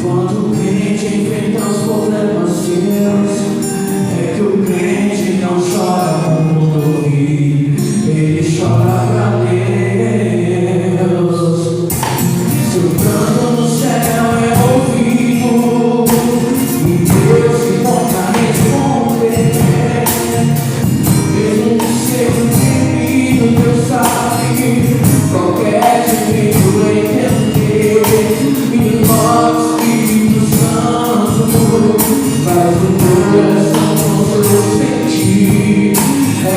Quando o crente enfrenta os problemas seus, é que o crente não chora com o ouvir, ele chora pra Deus. Seu canto no céu é ouvido, e Deus se volta a responder. Mesmo que seja um gemido, Deus sabe qualquer gemido entender. E nosso Espírito Santo faz o coração seu sentir. É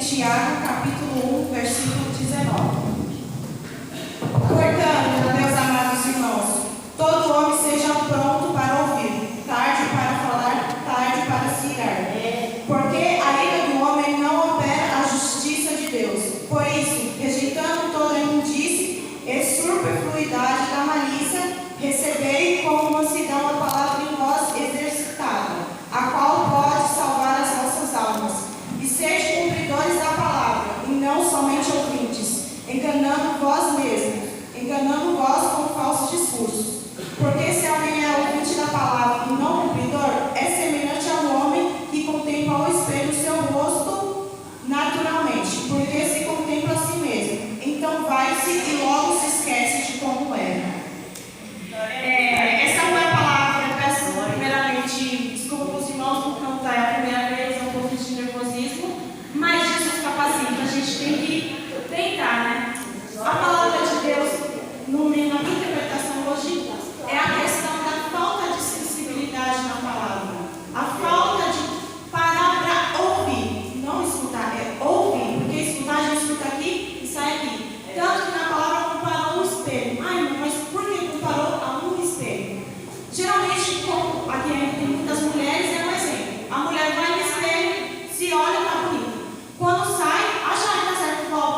Tiago, capítulo 1, versículo 19. Portanto, meus amados irmãos, todo homem seja pronto para ouvir, tarde para falar, tarde para se irar. Porque a ira do homem não opera a justiça de Deus. Por isso, rejeitando toda imundície e superfluidade da malícia, recebei como mansidão a palavra em vós exercitada, a qual pode salvar as vossas almas. E sede cumpridores da palavra, e não somente ouvintes, enganando vós mesmos, enganando vós com falsos discursos. Porque se alguém é ouvinte da palavra e não cumpridor, é semelhante a um homem que contempla ao espelho o seu rosto naturalmente, porque se contempla a si mesmo. Então vai-se e logo se esquece de como era. Essa não é a palavra, eu peço primeiramente desculpa para os irmãos por cantar, é a primeira vez, é um pouco de nervosismo, mas Jesus capacita, a gente tem que tentar, né? A palavra de Deus, na minha interpretação hoje, é a questão da falta de sensibilidade na palavra, a falta de parar para ouvir, não escutar, é ouvir, porque escutar a gente escuta aqui e sai aqui. Tanto que na palavra comparou um espelho. Ai, irmão, mas por que comparou a um espelho? Geralmente, como aqui tem muitas mulheres, é um exemplo. A mulher vai no espelho, se olha, está bonita. Quando sai, acha que está certo, volta.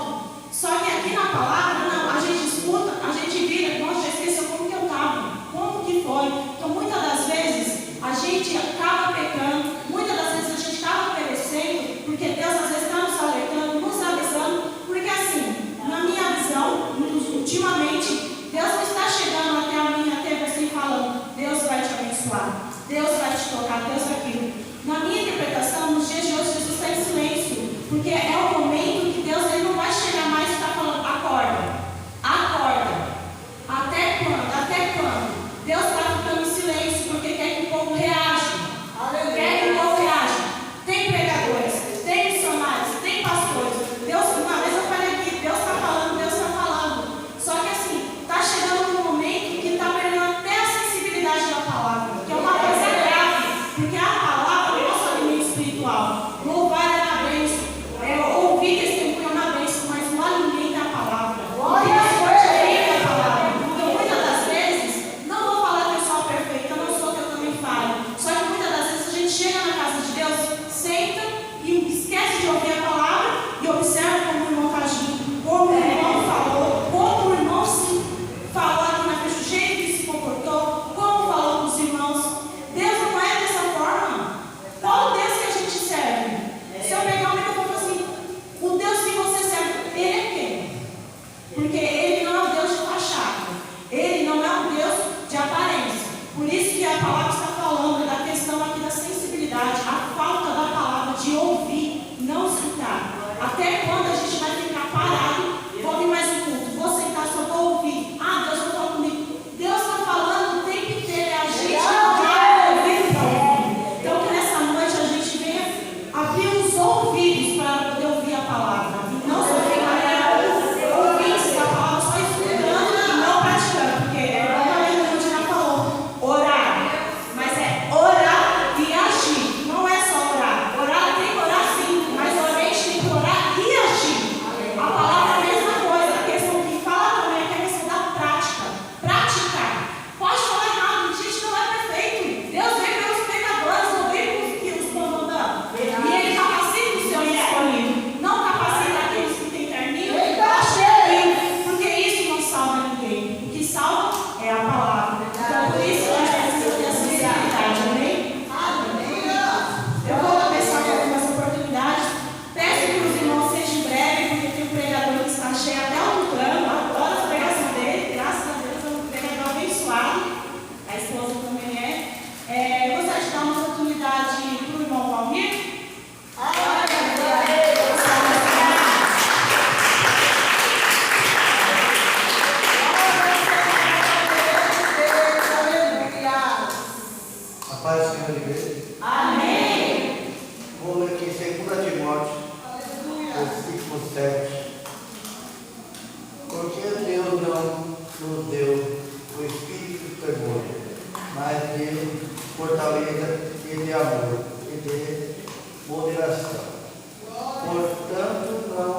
Portanto, não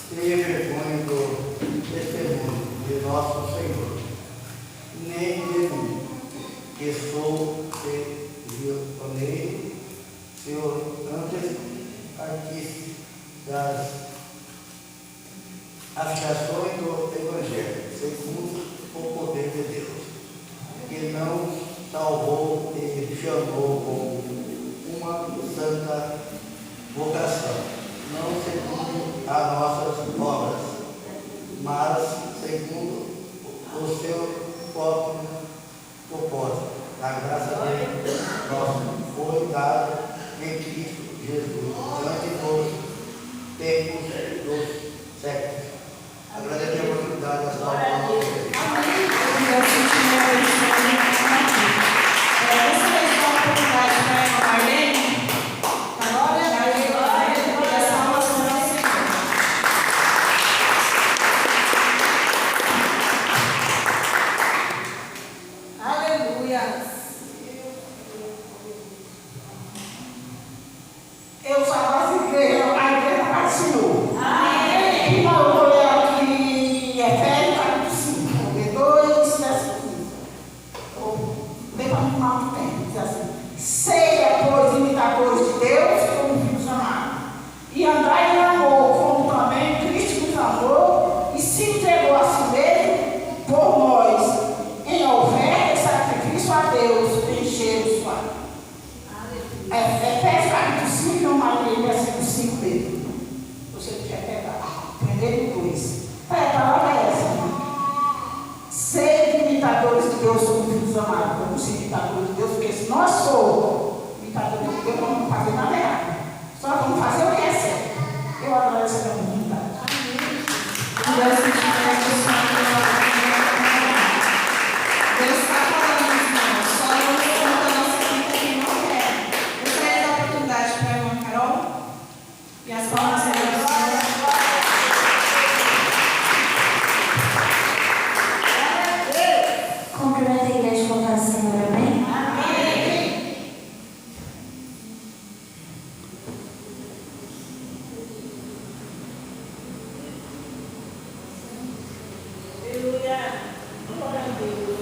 tenha vergonha do testemunho de nosso Senhor, nem de mim, que sou pioneiro, seu antes artista das aplicações do Evangelho, segundo o poder de Deus, que não salvou e chamou com uma santa vocação, não segundo as nossas obras, mas segundo o seu próprio propósito. A graça de nós foi dada em Cristo Jesus, antes dos tempos dos séculos. Agradeço a oportunidade da sua palavra. Eu só gosto de igreja, a igreja vai Senhor. Amém. Então, eu vou ler aqui Efésios capítulo 5, 2, verso 15. Vou ler para não tomar muito tempo. Diz assim: seja, pois, imitadores de Deus, como filhos amados, e andai em amor, como também Cristo nos amou e se entregou a si mesmo por nós, em oferta e sacrifício a Deus, em cheiro suave. Efésios capítulo 5, não mais versículo 5 dele. Você quer pegar? Primeiro 2. A palavra é essa, irmão. Sede imitadores de Deus como filhos amados. Vamos ser imitadores de Deus, porque se nós formos imitadores de Deus, não vamos fazer nada errado. Só vamos fazer o que é certo. Eu agradeço a minha oportunidade. Deus está falando, irmãos. Só não estamos da nossa vida que não quer. Gostaria de dar oportunidade para a irmã Carol e as palmas serão do Senhor. Cumprimento a igreja com a Senhora, amém? Amém. Aleluia. Glória a Deus.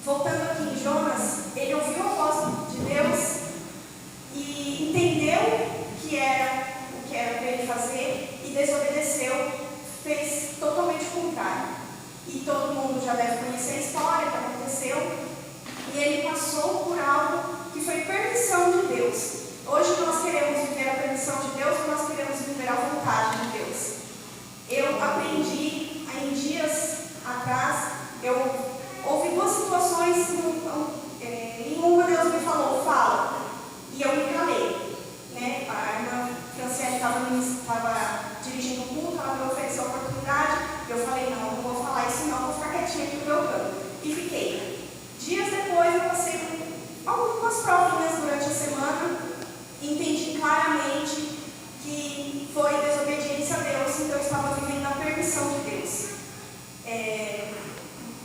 voltando aqui em Jonas, ele ouviu a voz de Deus e entendeu o que era para ele fazer e desobedeceu, fez totalmente o contrário. E todo mundo já deve conhecer a história que aconteceu. E ele passou por algo que foi permissão de Deus. Hoje nós queremos viver a permissão de Deus ou nós queremos viver a vontade de Deus? Eu aprendi, em dias atrás, eu houve duas situações, em uma Deus me falou, fala, e eu me calei, né? A irmã Franciele estava dirigindo o culto, ela me ofereceu a oportunidade, eu falei, não vou falar isso não, vou ficar quietinha aqui no meu canto, e fiquei. Dias depois eu passei por algumas provas durante a semana, entendi claramente que foi desobediência a Deus, então eu estava vivendo a permissão de Deus.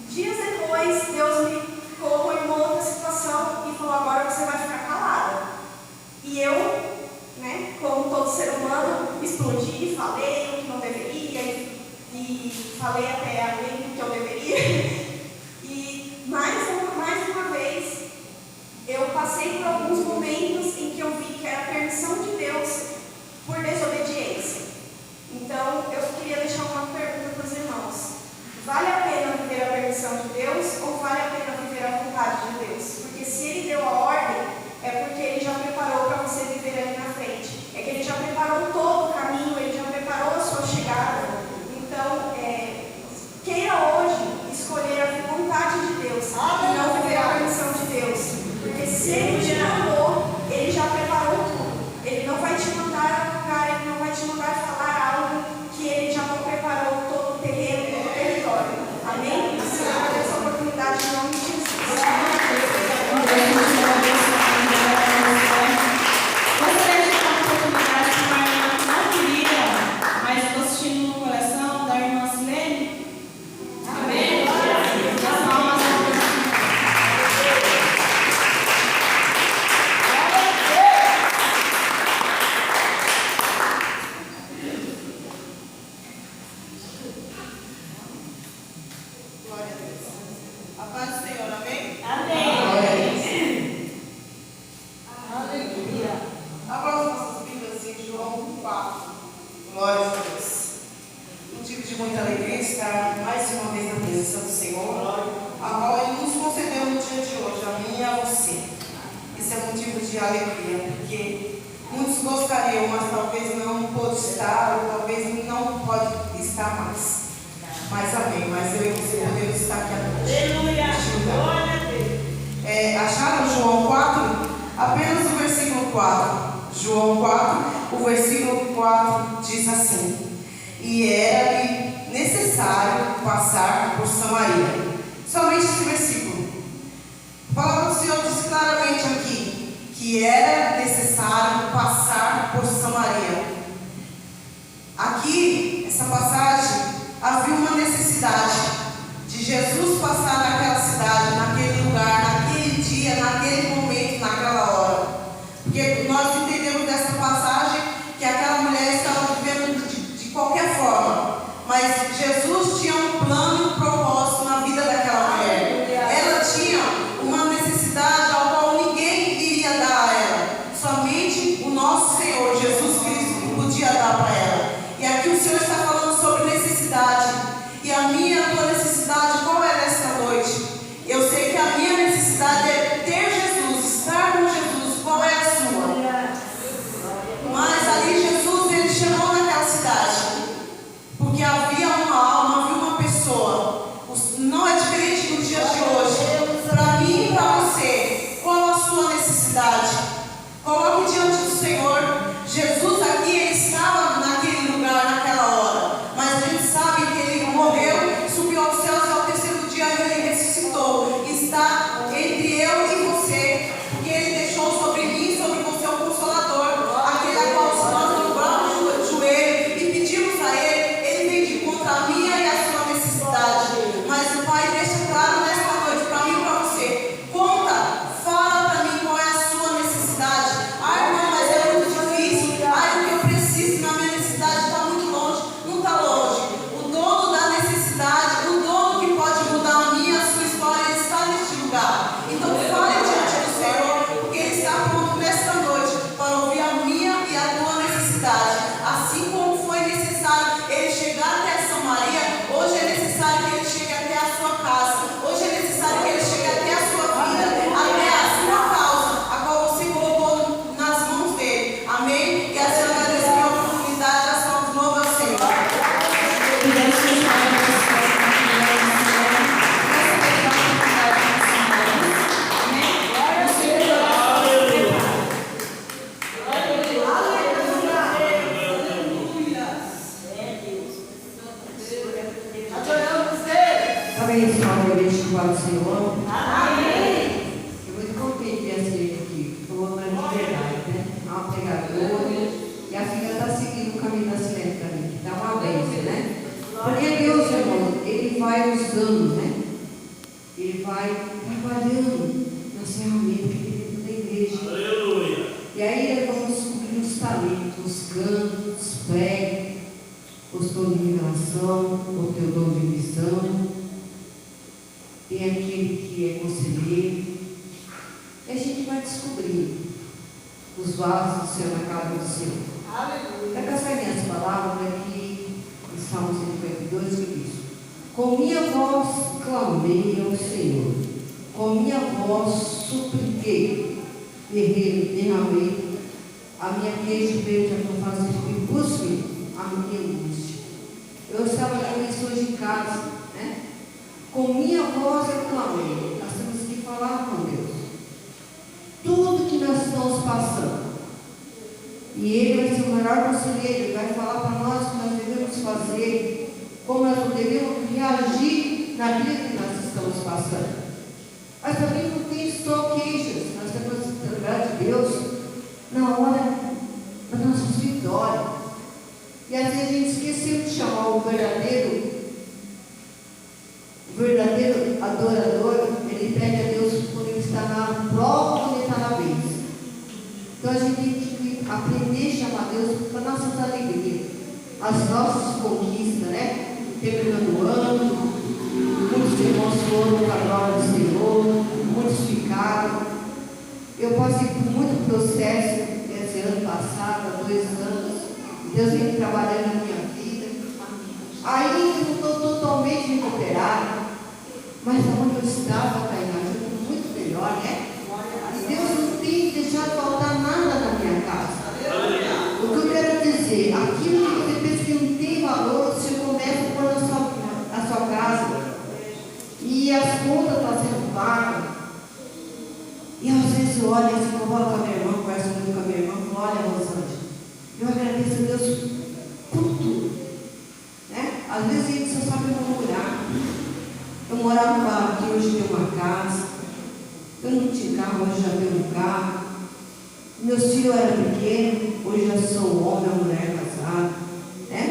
Dias depois, Deus me colocou em uma outra situação e falou, agora você vai ficar calada. E eu, né, como todo ser humano, explodi, falei o que não deveria e falei até além do que eu deveria. E mais uma vez, eu passei por alguns momentos em que eu vi que era a permissão de Deus por desobediência. Então, eu queria deixar uma pergunta para os irmãos. Vale a pena viver a permissão de Deus ou vale a pena viver a vontade de Deus? Porque se Ele deu a ordem, é porque Ele já preparou para você viver ali na frente. É que Ele já preparou todo o caminho, Ele já preparou a sua chegada. Então, queira hoje escolher a vontade de Deus e não viver a permissão de Deus. Porque se Ele te mandou, Ele já preparou tudo. Ele não vai te mandar a lugar, Ele não vai te mandar falar algo que Ele já não preparou todo o terreno, todo o território. Amém? Se eu dar essa oportunidade, em nome de Jesus. Gostaria de dar uma oportunidade para uma irmã que não queria, mas estou assistindo no coração da irmã Silene. Amém? As palmas da glória a Deus. A paz do Senhor, amém? Abra as nossas Bíblias em João 4. Glória a Deus. Motivo de muita alegria estar mais uma vez na presença do Senhor, a qual Ele nos concedeu no dia de hoje, a mim e a você. Isso é motivo de alegria, porque muitos gostariam, mas talvez não pôde estar, ou talvez não pode estar mais. Mas amém, mas eu e você podemos estar aqui à noite. Aleluia! Glória a Deus! Acharam João 4? Apenas o versículo 4. João 4, o versículo 4 diz assim: e era-lhe necessário passar por Samaria. Somente esse versículo. A palavra do Senhor diz claramente aqui que era necessário passar por Samaria. Aqui, essa passagem, havia uma necessidade de Jesus passar naquela cidade, naquele lugar, naquele dia, naquele momento, naquela hora. Porque nós entendemos dessa passagem que aquela mulher estava vivendo de qualquer forma, mas Jesus tinha um plano e um propósito na vida daquela mulher. Ela tinha uma necessidade ao qual ninguém iria dar a ela, somente o nosso Senhor Jesus Cristo podia dar para ela. E aqui o Senhor está falando sobre necessidade. E a minha e a tua necessidade, qual é nesta noite? Eu sei que a minha necessidade é ter Jesus, estar com Jesus. Qual é a sua? Mas ali Jesus, Ele chegou naquela cidade, porque havia uma alma, havia uma pessoa. Não é diferente no dia de hoje. Para mim e para você, qual a sua necessidade? Coloque diante do Senhor. Jesus aqui, Ele estava naquele lugar, naquela hora, mas a gente sabe que Ele morreu, subiu aos céus e ao terceiro dia Ele ressuscitou. Está entre lugar. Então fale diante do Senhor, porque Ele está pronto nesta noite para ouvir a minha e a tua necessidade. Assim como foi necessário Ele chegar até Samaria, hoje é necessário que Ele chegue até a sua casa. Hoje é necessário que Ele chegue até a sua vida, até a sua causa, a qual você colocou nas mãos dele. Amém? E assim eu agradeço a oportunidade das mãos novas, Senhor. Que Deus te Talvez só uma igreja que pode do Senhor. Amém. Eu vou muito contente de assistir aqui. Falou para mim de verdade, né? É uma pregadora. E a filha está seguindo o caminho da silêncio para mim, que dá uma bênção, né? Porque Deus, irmão, Ele vai usando, né? Ele vai trabalhando nas ferramentas que Ele tem da igreja. Aleluia. E aí nós vamos descobrir os talentos, os cantos, os pregos, os dons de revelação, o teu dom de missão. Tem aquele que é conselheiro. E a gente vai descobrir os vasos do Senhor na casa do Senhor. Aleluia. Com essas minhas palavras aqui, em Salmo 152, que diz: com minha voz clamei ao Senhor, com minha voz supliquei, derramei a minha queixa perante a tua face e busque a minha angústia. Eu estava com isso hoje em casa, né? Com minha voz eu clamei. Nós temos que falar com Deus. Tudo que nós estamos passando. E Ele vai ser o melhor conselheiro. Ele vai falar para nós o que nós devemos fazer, como nós devemos reagir naquilo que nós estamos passando. Mas também não tem só queixas. Nós temos que lembrar de Deus na hora das nossas vitórias. E às vezes a gente esqueceu de chamar o verdadeiro adorador. Ele pede a Deus quando ele está na prova, quando ele está na bênção. Então a gente tem que aprender a chamar Deus para nossas alegrias, as nossas conquistas, né? Terminando o ano, muitos irmãos foram para a glória do Senhor, muitos ficaram. Eu passei por muito processo esse ano passado, há 2 anos. Deus vem trabalhando na minha vida. Ainda não estou totalmente recuperada, mas aonde eu estava, Tainá, eu estou muito melhor, né? E Deus não tem deixado faltar nada na minha casa. O que eu quero dizer, aquilo que você pensa que não tem valor, você começa a pôr na sua casa. E as contas estão sendo pagas. E às vezes eu olho assim, eu falo com a minha irmã, converso muito com a minha irmã, e falo: olha, Rosângela, eu agradeço a Deus por tudo, né? Às vezes a gente só sabe murmurar. Eu morava aqui, hoje tenho uma casa. Eu não tinha carro, hoje já tenho um carro. Meus filhos eram pequenos, hoje já sou homem, a mulher casada, né?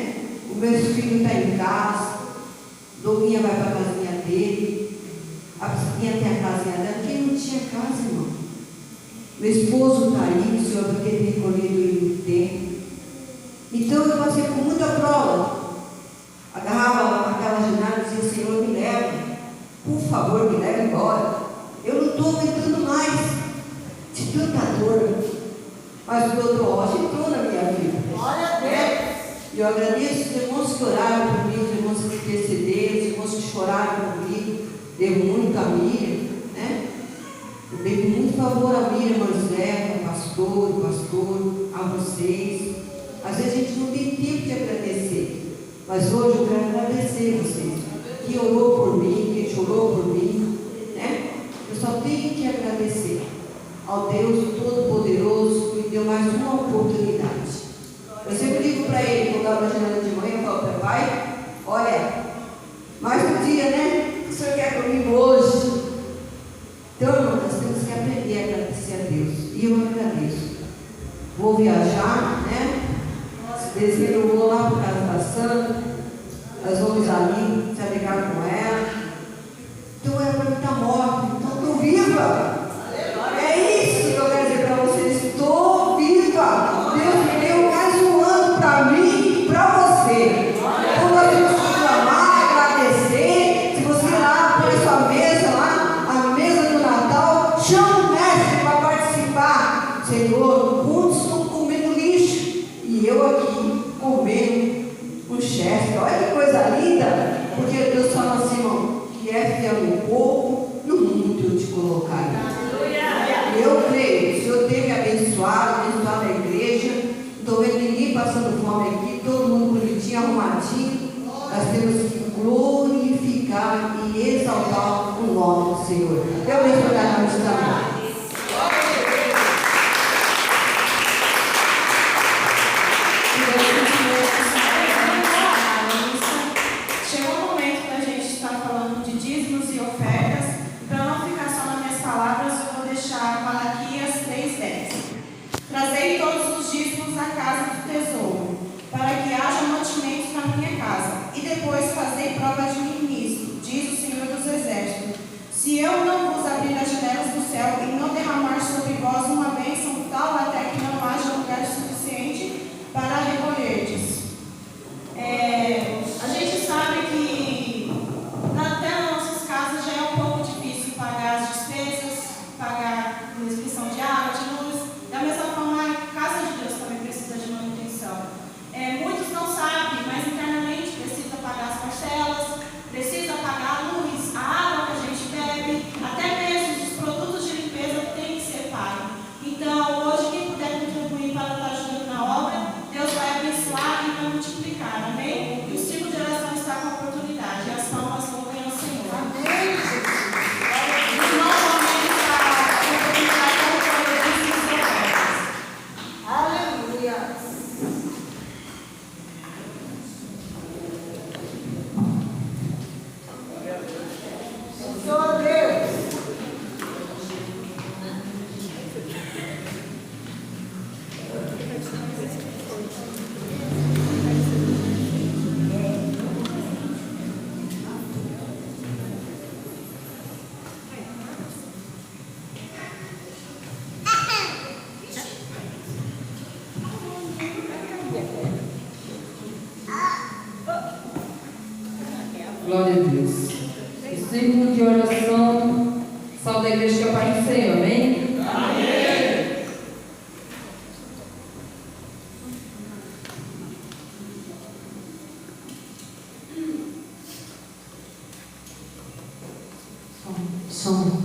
O meu filho está em casa, Dominha vai para a casinha dele, a Piscinha tem a casinha dela. Quem não tinha casa, irmão? Meu esposo está aí, o Senhor vai ter recolhido ele no tempo. Então eu passei por muita prova. Agarrava aquela janela e dizia: Senhor, me leva, por favor, me leva embora. Eu não estou aguentando mais de tanta dor. Mas o doutor Rocha entrou na minha vida. Glória a Deus. E eu agradeço os irmãos que oraram por mim, os irmãos que intercederam, os irmãos que choraram comigo. Dei muito a Miriam, né? Eu dei com muito favor a Miriam, Moisés, pastor, a vocês. Às vezes a gente não tem tempo de agradecer, mas hoje eu quero agradecer vocês, que orou por mim, que chorou por mim, né? Eu só tenho que agradecer ao Deus Todo-Poderoso que me deu mais uma oportunidade. Eu sempre digo para ele, quando eu abro a janela de manhã, eu falo para pai: olha, mais um dia, né? O Senhor quer comigo hoje. Então, nós temos que aprender a agradecer a Deus. E eu agradeço. Vou viajar, né? Se desejo, eu vou lá para a casa da Sandra. Nós vamos ali, se alegrar com ela. Então, ela para mim está morta. Então, estou viva. É isso que eu quero dizer para vocês. Estou viva. Deus me deu mais um ano para mim e para você. Então, nós temos que clamar, agradecer. Se você lá põe a sua mesa lá, a mesa do chama o mestre para participar. Senhor, muitos estão comendo lixo. E eu aqui comendo um chefe. Olha que coisa linda. Porque Deus fala assim, irmão, que é fiel no pouco, no muito eu te colocarei. Eu creio, o Senhor tem me abençoado a igreja. Estou vendo ninguém passando fome aqui, todo mundo bonitinho, arrumadinho. Nós temos que glorificar e exaltar o nome do Senhor. Eu mesmo da noite também. Chegou o momento da gente estar falando de dízimos e ofertas. Para não ficar só nas minhas palavras, eu vou deixar Malaquias 3:10. Trazei todos os dízimos à casa do tesouro, para que haja mantimentos na minha casa, e depois fazei prova de mim nisso, diz o Senhor dos Exércitos. Se eu não vos abrir as janelas do céu e não derramar sobre vós uma bênção tal até que não haja lugar suficiente para recolherdes. A gente sabe que até nas nossas casas já é um pouco difícil pagar as despesas, pagar a inscrição de água, de luz. Da mesma forma, a casa de Deus também precisa de manutenção. Muitos não sabem, mas internamente precisa pagar as parcelas, precisa pagar a luz, a água que a gente bebe, até mesmo os produtos de limpeza têm que ser pagos. Então, hoje, quem puder contribuir para estar ajudando na obra, Deus vai abençoar e vai multiplicar, amém? E o ciclo de oração está com a oportunidade, e as palmas vão ganhar o Senhor. Amém, Jesus. Aleluia. Senhor Deus. Glória a Deus. O círculo de oração, salve da igreja que é a paz do Senhor, amém? Amém. Som.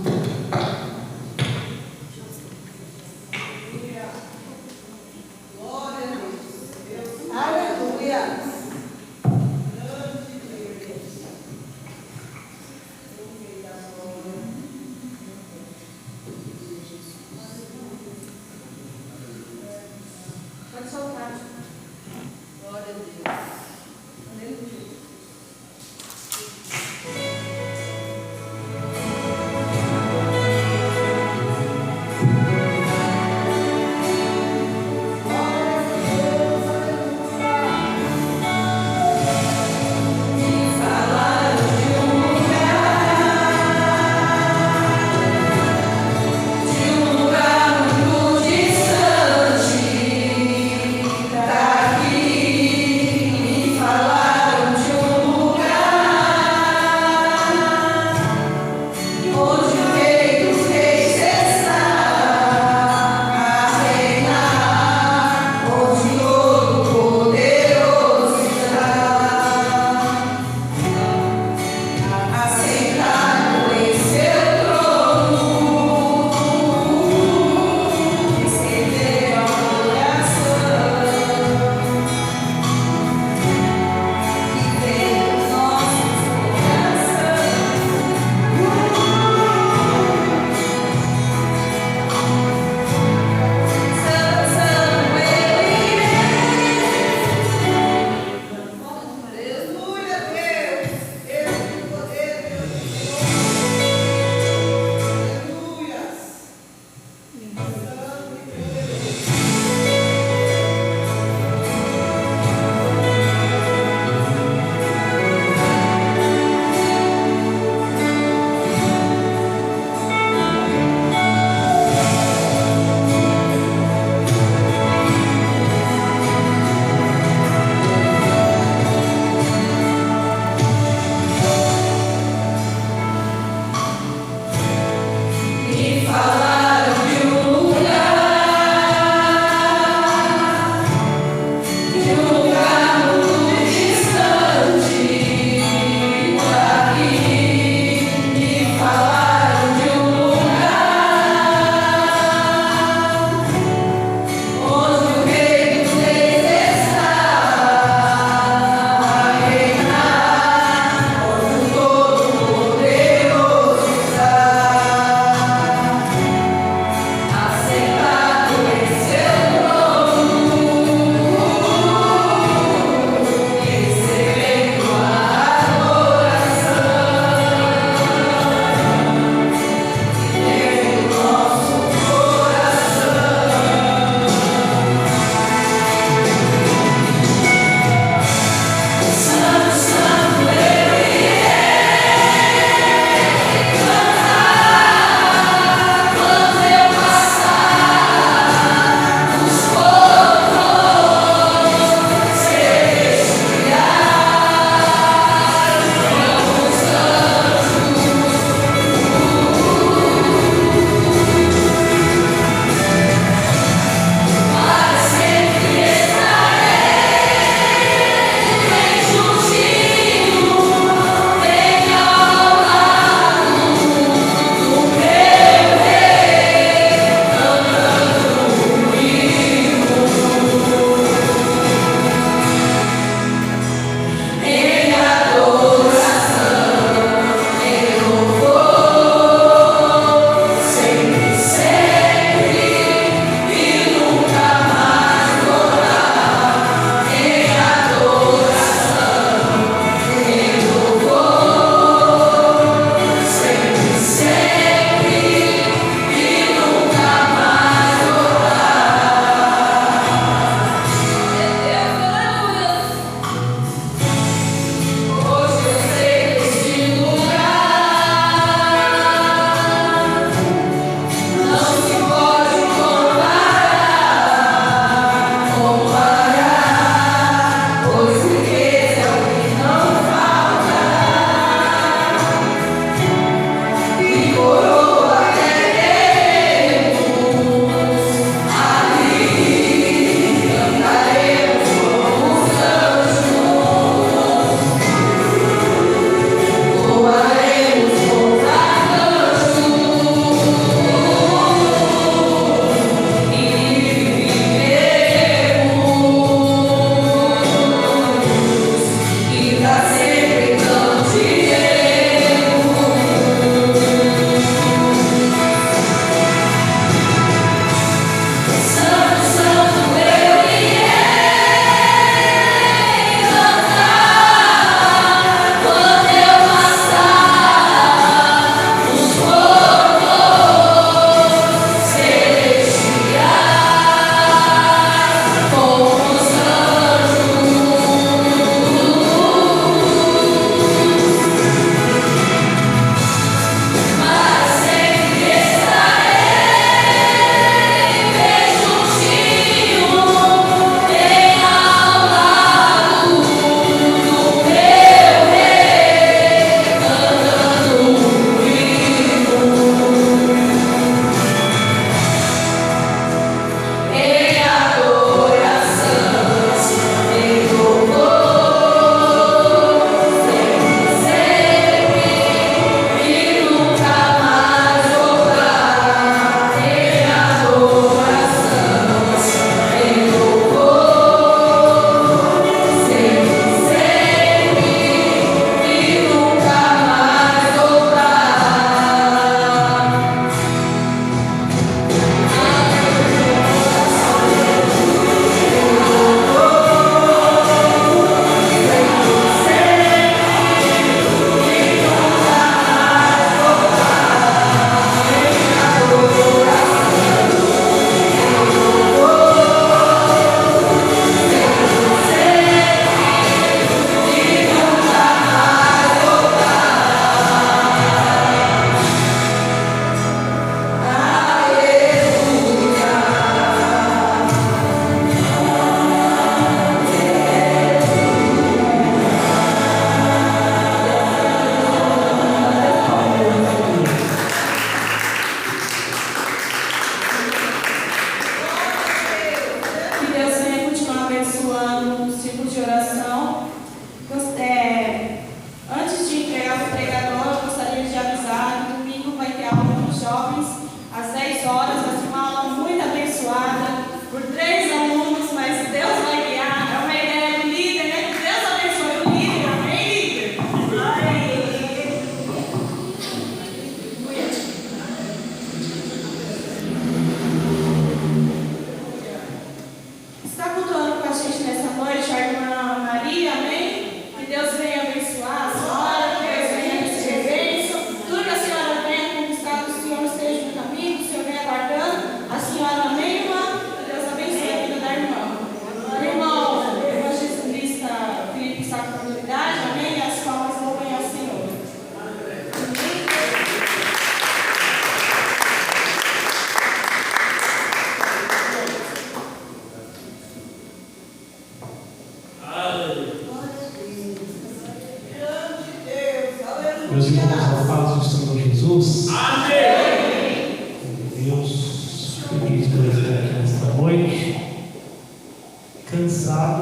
Aleluia.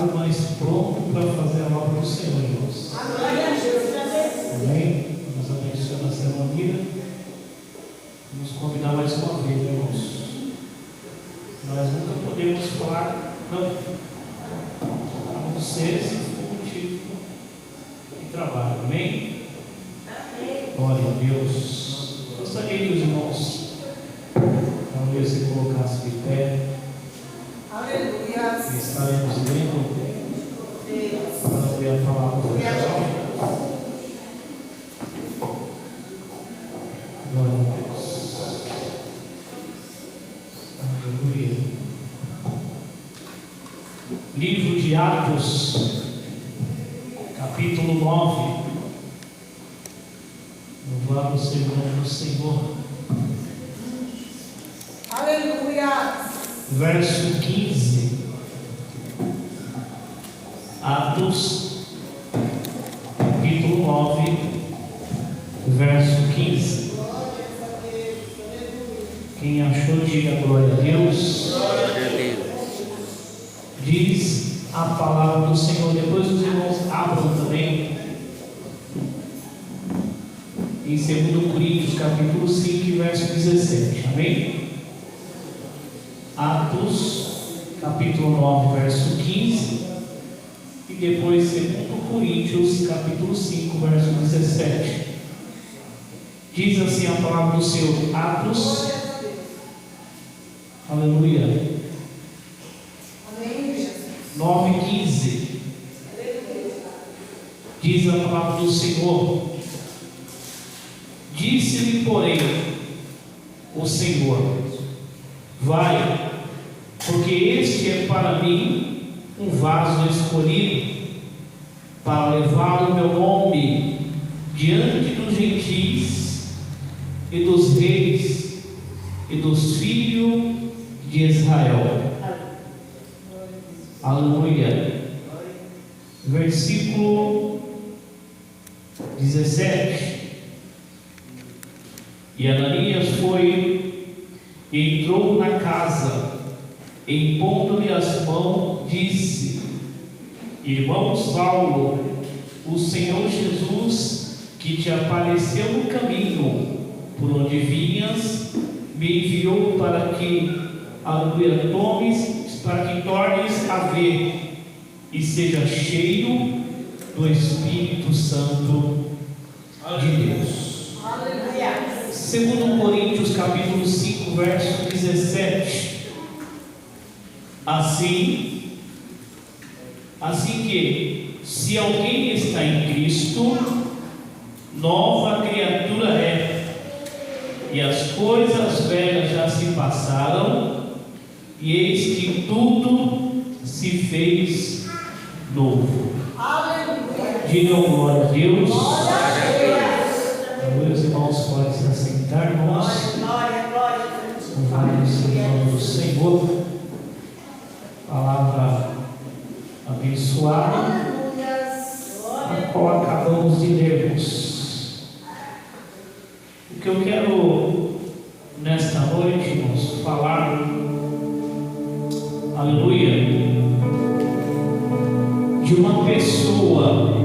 cansado, mas pronto para fazer a obra do Senhor, irmãos. Amém? Nos abençoe na semana. Nos convidar mais uma vez, irmãos. Nós nunca podemos falar, não, a não ser se for motivo de trabalho. Amém? Glória a Deus. Gostaria que os irmãos talvez se colocassem de pé. Aleluia. E estaremos lendo para ver a palavra do Senhor. Glória a Deus. Aleluia. Livro de Atos, capítulo 9. Louvado seja o nome do Senhor. Aleluia. Verso 15. Atos, capítulo 9, verso 15. Quem achou, diga glória a Deus. Diz a palavra do Senhor. Depois os irmãos abram também em 2 Coríntios, capítulo 5, verso 17. Amém? Atos, capítulo 9, verso 15. E depois 2 Coríntios, capítulo 5, verso 17. Diz assim a palavra do Senhor. Atos. Aleluia. 9:15. Diz a palavra do Senhor. Disse-lhe, porém, o Senhor: vai, porque este é para mim um vaso escolhido, para levar o meu nome diante dos gentis e dos reis e dos filhos de Israel. Aleluia. Versículo 17. E Ananias foi e entrou na casa, e impondo-lhe as mãos, disse: Irmão Saulo, o Senhor Jesus, que te apareceu no caminho por onde vinhas, me enviou para que tornes a ver e seja cheio do Espírito Santo de Deus. Aleluia. 2 Coríntios capítulo 5, verso 17. Assim que, se alguém está em Cristo, nova criatura é, e as coisas velhas já se passaram, e eis que tudo se fez novo. Aleluia. Digam glória a Deus. Glória a Deus. Meus irmãos podem se assentar, irmãos. Glória, glória. Louvado seja o nome do Senhor. Palavra abençoada, a qual acabamos de lermos. O que eu quero nesta noite, irmãos, falar, aleluia, de uma pessoa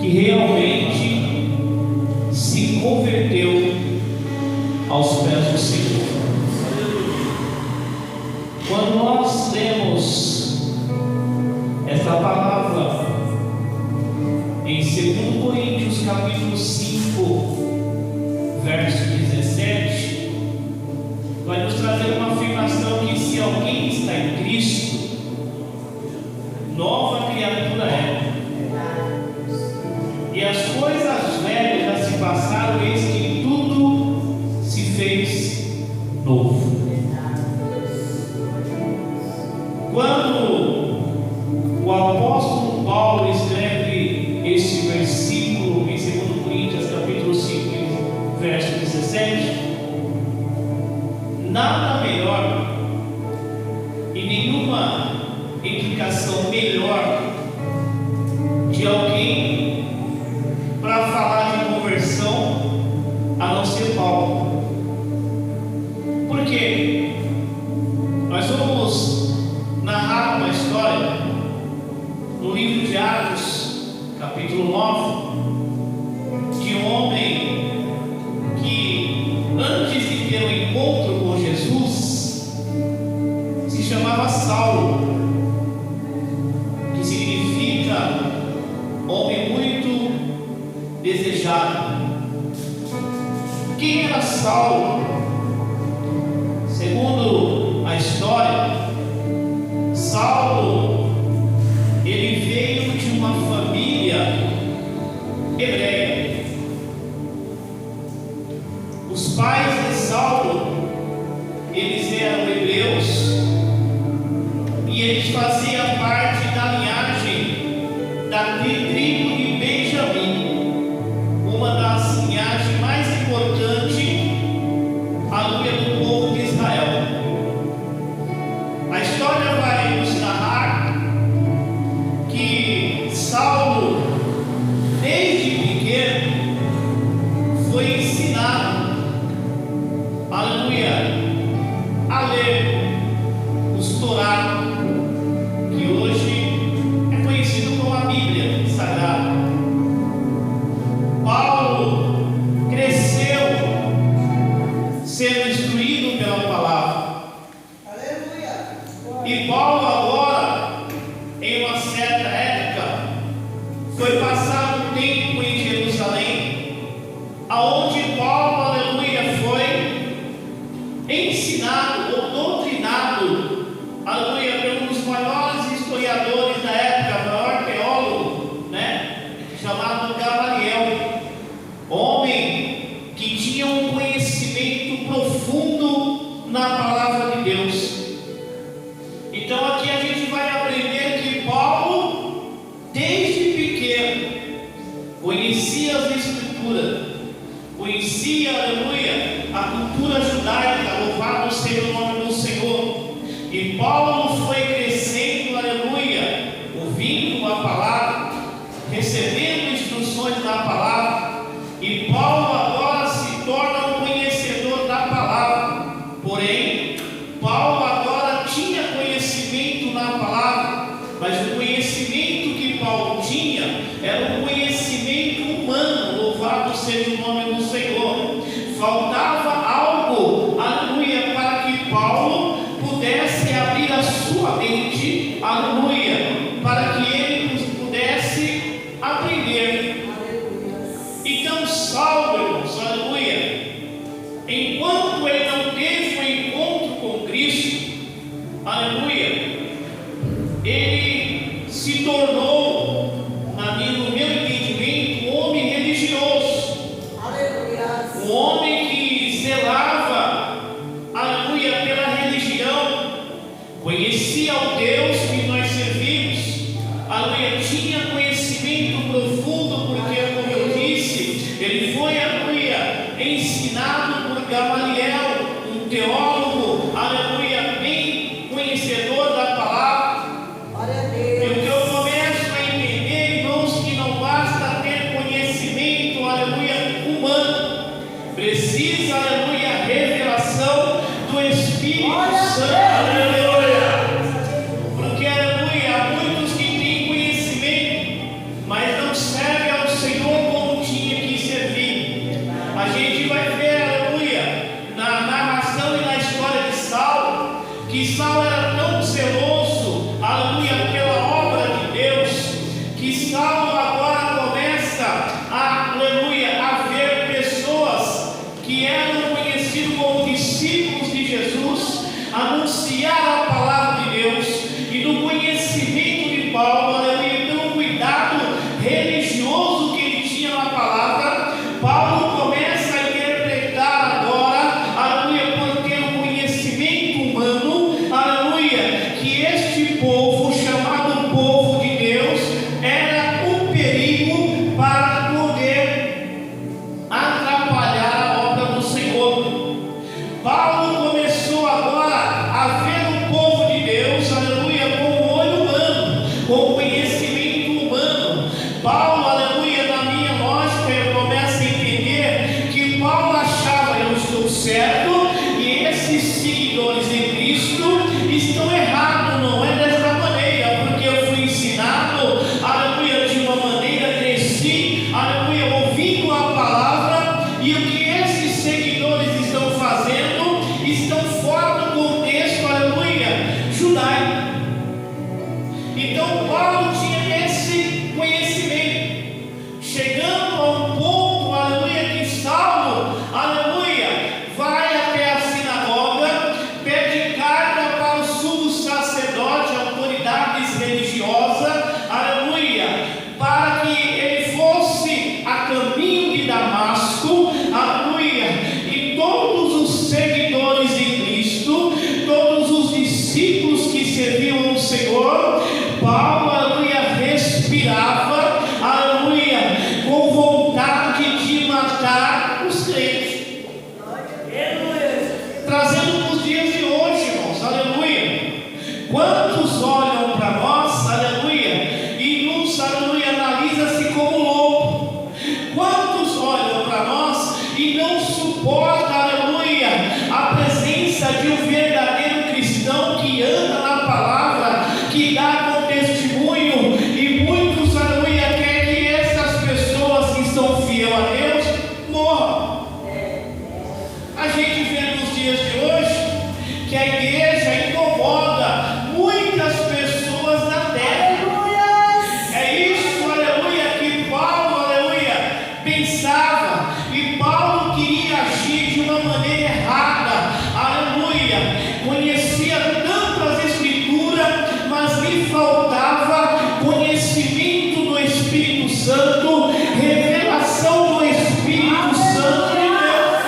que realmente se converteu aos pés do Senhor. Quando nós lemos esta palavra em 2 Coríntios capítulo 5, verso 17, vai nos trazer uma afirmação que se alguém está em Cristo, nova criatura é. E as coisas velhas já se passaram, eis que tudo se fez novo. Quando o apóstolo Paulo escreve este versículo em 2 Coríntios capítulo 5, verso 17, nada melhor e nenhuma implicação melhor de alguém para falar de conversão a não ser Paulo. Por quê? Nós vamos ter um encontro com Jesus se chamava Saulo, que significa homem muito desejado. Quem era Saulo? Segundo a história, Saulo, ele veio de uma família hebreia. Os pais de Saulo, eles eram hebreus e eles faziam parte da linhagem da tribo de Benjamim, uma das linhagens mais importantes, aleluia, do povo de Israel. A história vai nos narrar que Saulo, desde pequeno, foi ensinado, aleluia, a ler os Torá, que hoje é conhecido como a Bíblia Sagrada. Paulo cresceu sendo instruído pela palavra. E Paulo agora, em uma certa época, foi passar um tempo em Jerusalém, aonde Paulo, aleluia, foi ensinado ou doutrinado, aleluia, por um dos maiores historiadores da época, maior teólogo, chamado Gamaliel, homem que tinha um conhecimento profundo na palavra de Deus. Então aqui a gente vai aprender que Paulo, desde pequeno, conhecia as Escrituras, conhecia, aleluia, a cultura judaica, louvado seja o nome do Senhor. E Paulo foi crescendo, aleluia, ouvindo a palavra, recebendo instruções da palavra, e Paulo agora se torna um conhecedor da palavra. Porém, Paulo agora tinha conhecimento na palavra, mas o conhecimento que Paulo tinha era um conhecimento humano, louvado seja o nome do Senhor. Faltava algo, aleluia, para que Paulo pudesse abrir a sua mente, aleluia, para que ele pudesse aprender. Então Saulo, irmãos, aleluia, enquanto ele não teve um encontro com Cristo, aleluia, ele se tornou, no meu entendimento, um homem religioso, um homem que zelava, aleluia, pela religião, conhecia o Deus que nós servimos, aleluia, tinha conhecimento profundo, porque, como eu disse, ele foi, aleluia, ensinado por Gamaliel, um teólogo, aleluia, bem conhecedor da palavra. E o que eu começo a entender, irmãos, que não basta ter conhecimento, aleluia, humano, precisa, aleluia, a revelação do Espírito Santo, aleluia, porque, aleluia, há muitos que têm conhecimento, mas não servem ao Senhor como tinha que servir. A gente vai ver, aleluia, na narração e na história de Saulo, que Saulo era tão zeloso, aleluia, pela obra de Deus, que Saulo agora começa a, aleluia, a ver pessoas que eram conhecidos como discípulos de Jesus, anunciar a palavra de Deus, e no conhecimento de Paulo, aleluia, pelo cuidado religioso que ele tinha na palavra, Paulo começa a interpretar agora, aleluia, por ter um conhecimento humano, aleluia, que este povo, chamado povo de Deus, era um perigo para poder atrapalhar a obra do Senhor. Paulo começou agora a ver o povo de Deus, aleluia, com o olho humano, com o conhecimento humano. Paulo, aleluia, na minha lógica, eu começo a entender que Paulo achava: eu estou certo, e esses seguidores de Cristo estão errados. Não é dessa maneira, porque eu fui ensinado, aleluia, de uma maneira, cresci, aleluia, ouvindo a palavra, e o que esses seguidores estão fazendo fazendo estão fora do contexto, aleluia, judaico. Então Paulo tinha esse conhecimento, chegando a um ponto, aleluia, que Saulo, aleluia, vai até a sinagoga, pede carta para o sumo sacerdote, autoridades religiosas, aleluia, para que ele fosse a caminho de Damasco, aleluia, e todos os seguidores de Cristo, todos os discípulos que serviam ao Senhor, Paulo, aleluia, respirava, aleluia, com vontade de matar os crentes. Trazendo para os dias de hoje, irmãos, aleluia. Quantos olham para nós, aleluia, e nos, aleluia, analisa-se como louco? Quantos olham para nós e não suportam, aleluia, a presença de um verdadeiro cristão que anda na palavra, que dá com testemunho, e muitos, aleluia, querem que essas pessoas que estão fiel a Deus morram. A gente vê nos dias de hoje que a igreja incomoda muitas pessoas na terra. É isso, aleluia, que Paulo, aleluia, pensava, e Paulo queria agir de uma maneira errada, aleluia, conhecia tantas escrituras, mas lhe faltava conhecimento do Espírito Santo, revelação do Espírito Santo de Deus.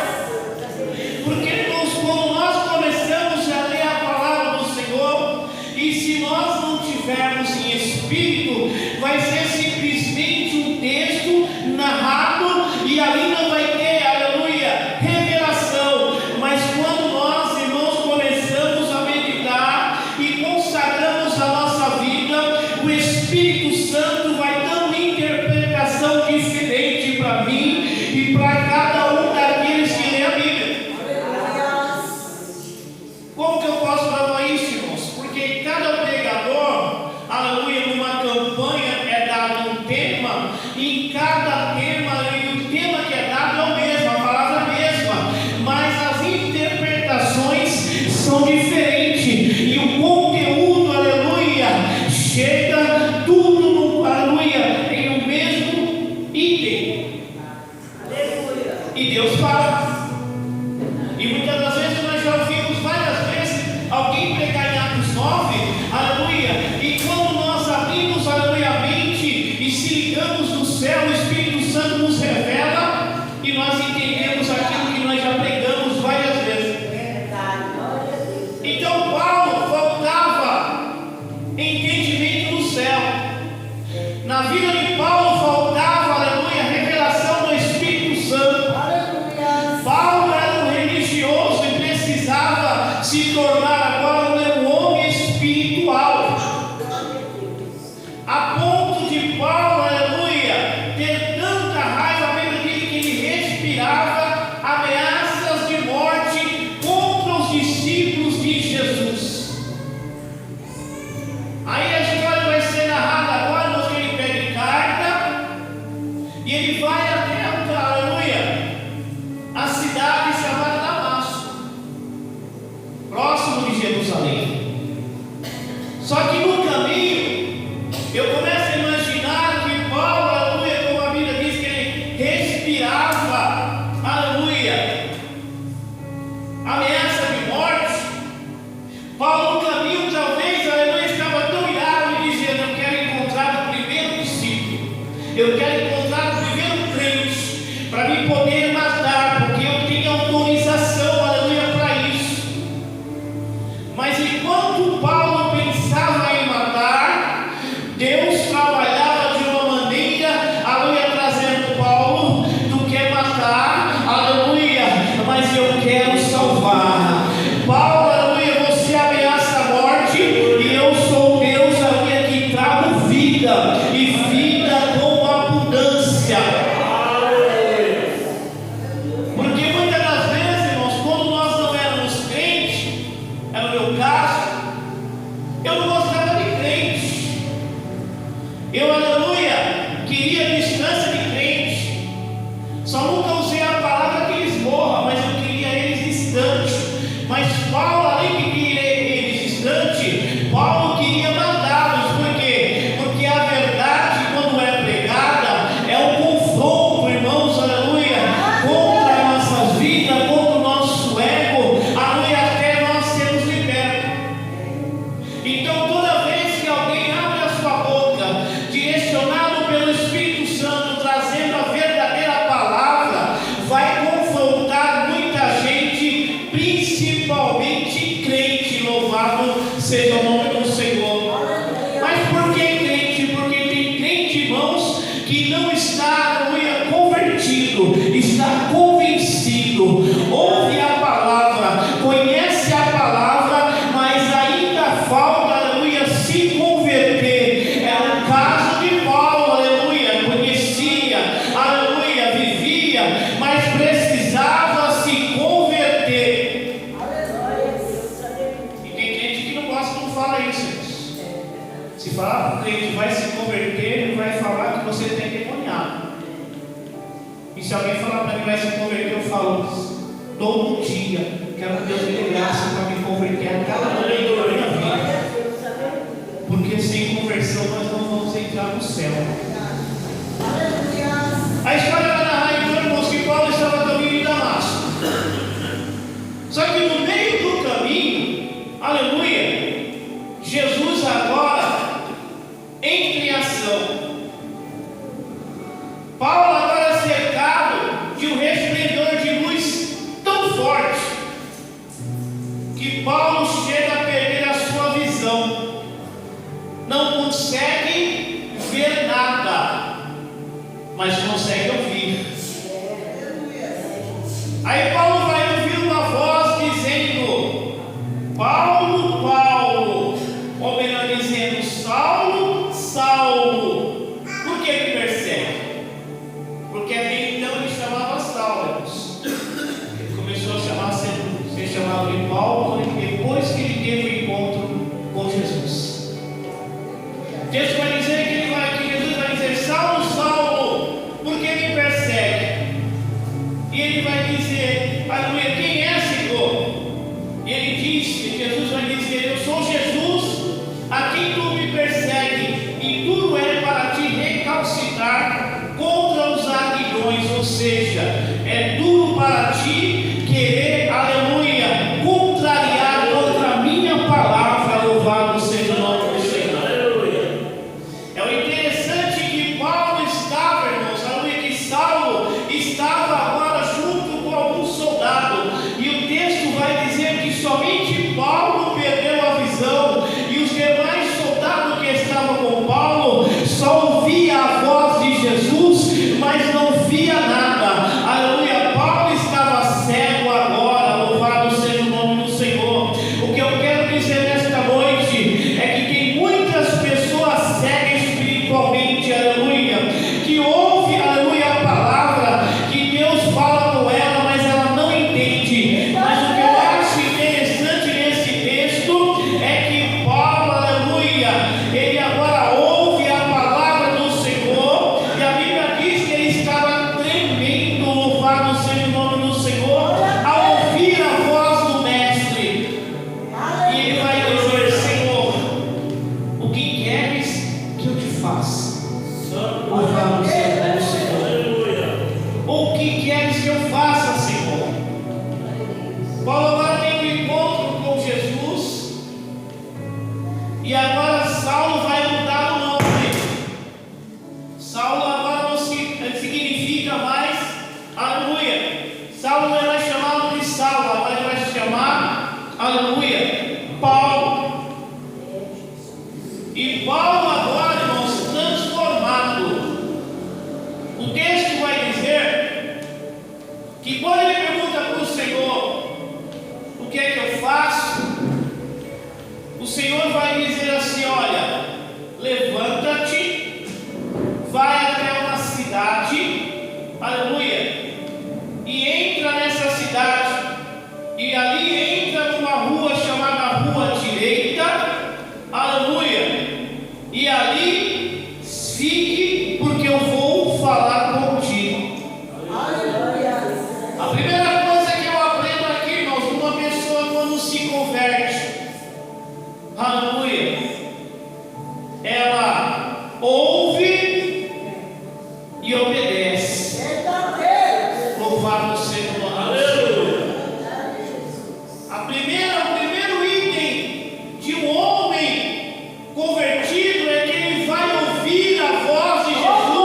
Porque quando nós começamos a ler a palavra do Senhor, e se nós não tivermos em espírito, vai ser simplesmente um texto narrado, e ali não vai ter, aleluia, revelação. Mas quando nós, irmãos, começamos a meditar e consagramos a nossa vida, o Espírito Santo vai dando uma interpretação diferente para mim e para cada um daqueles que lê a Bíblia. Como que eu posso provar isso, irmãos? Porque cada pregador, aleluia, numa campanha é dado um tema, e em cada tema, e o tema que é dado é o mesmo, a palavra é a mesma, mas as interpretações são diferentes, e o conteúdo, aleluia, chega tudo, aleluia, em um mesmo item. E Deus fala. E muitas das vezes nós já ouvimos várias vezes alguém pregar em Atos 9, aleluia, e quando nós abrimos, aleluia, a mente e se ligamos no céu, o Espírito Santo nos revela e nós entendemos aquilo que nós já pregamos várias vezes. Então Paulo faltava entendimento do céu. Na vida de Paulo faltava, aleluia, revelação do Espírito Santo. Paulo era um religioso, E se alguém falar para mim vai se converter, eu falo, todo dia, quero que Deus me dê graça para me converter a cada momento da minha vida. Porque sem conversão nós não vamos entrar no céu. A história vai narrar então, irmãos, que Paulo estava caminho em Damasco. Só que no meio do caminho, aleluia, Jesus agora entra em ação. Paulo agora cercado de um resplendor de luz tão forte que Paulo chega a perder a sua visão, não consegue ver nada, mas consegue ouvir. Aí Paulo vai ouvir uma voz dizendo: Paulo, Paulo, ou melhor dizendo, Saulo, Saulo, por que me persegue? Porque até então ele chamava Saulo. Ele começou a ser chamado de Paulo depois que ele teve o encontro com Jesus. Jesus vai dizer que Jesus vai dizer: Saulo, Saulo, por que me persegue? E ele vai dizer: aleluia, quem é, Senhor? E ele disse, Jesus vai dizer: eu sou Jesus, a quem tu me persegue, e tudo é para te recalcitrar contra os aguilhões, ou seja, é duro para ti querer, aleluia, contrariar contra a minha palavra. Louvado seja o nome do Senhor. Aleluia. É o interessante que Paulo estava, irmãos, aleluia, que Saulo estava agora junto com algum soldado, e o texto vai dizer que somente Paulo perdeu a visão, e os demais soldados que estavam com Paulo só ouvia a voz de Jesus, mas não via nada. Aleluia, Paulo estava cego agora. Louvado seja o nome do Senhor. O que eu quero dizer nesta noite é que tem muitas pessoas cegas espiritualmente, aleluia, que ouvem, aleluia, a palavra, que Deus fala com ela, mas ela não entende. Mas o que eu acho interessante nesse texto é que Paulo, aleluia, ele agora ouve a palavra do Senhor, e a Bíblia diz que ele estava tremendo. Louvado seja o nome do Senhor, ao ouvir a voz do Mestre. E ele vai dizer: Senhor, o que queres que eu te faça? Louvado seja o nome do Senhor. O que queres que eu faça, Senhor? Paulo agora tem um encontro com Jesus, e agora Saulo vai mudar o nome. Saulo agora não significa mais, aleluia, Saulo não é mais chamado de Saulo, agora ele vai se chamar, aleluia, Paulo. E Paulo agora, irmãos, transformado. O texto vai dizer que quando ele pergunta para o Senhor: o que é que eu faço? O Senhor vai dizer assim: olha, levanta-te, vai até uma cidade, aleluia, e entra nessa cidade, e ali entra numa rua chamada Rua Direita, aleluia, e ali fique, porque eu vou falar contigo. A primeira coisa que eu aprendo aqui, irmãos, uma pessoa quando se converte, aleluia, ela ouve e obedece. Louvado seja o nome do Senhor. O primeiro item de um homem convertido é que ele vai ouvir a voz de Jesus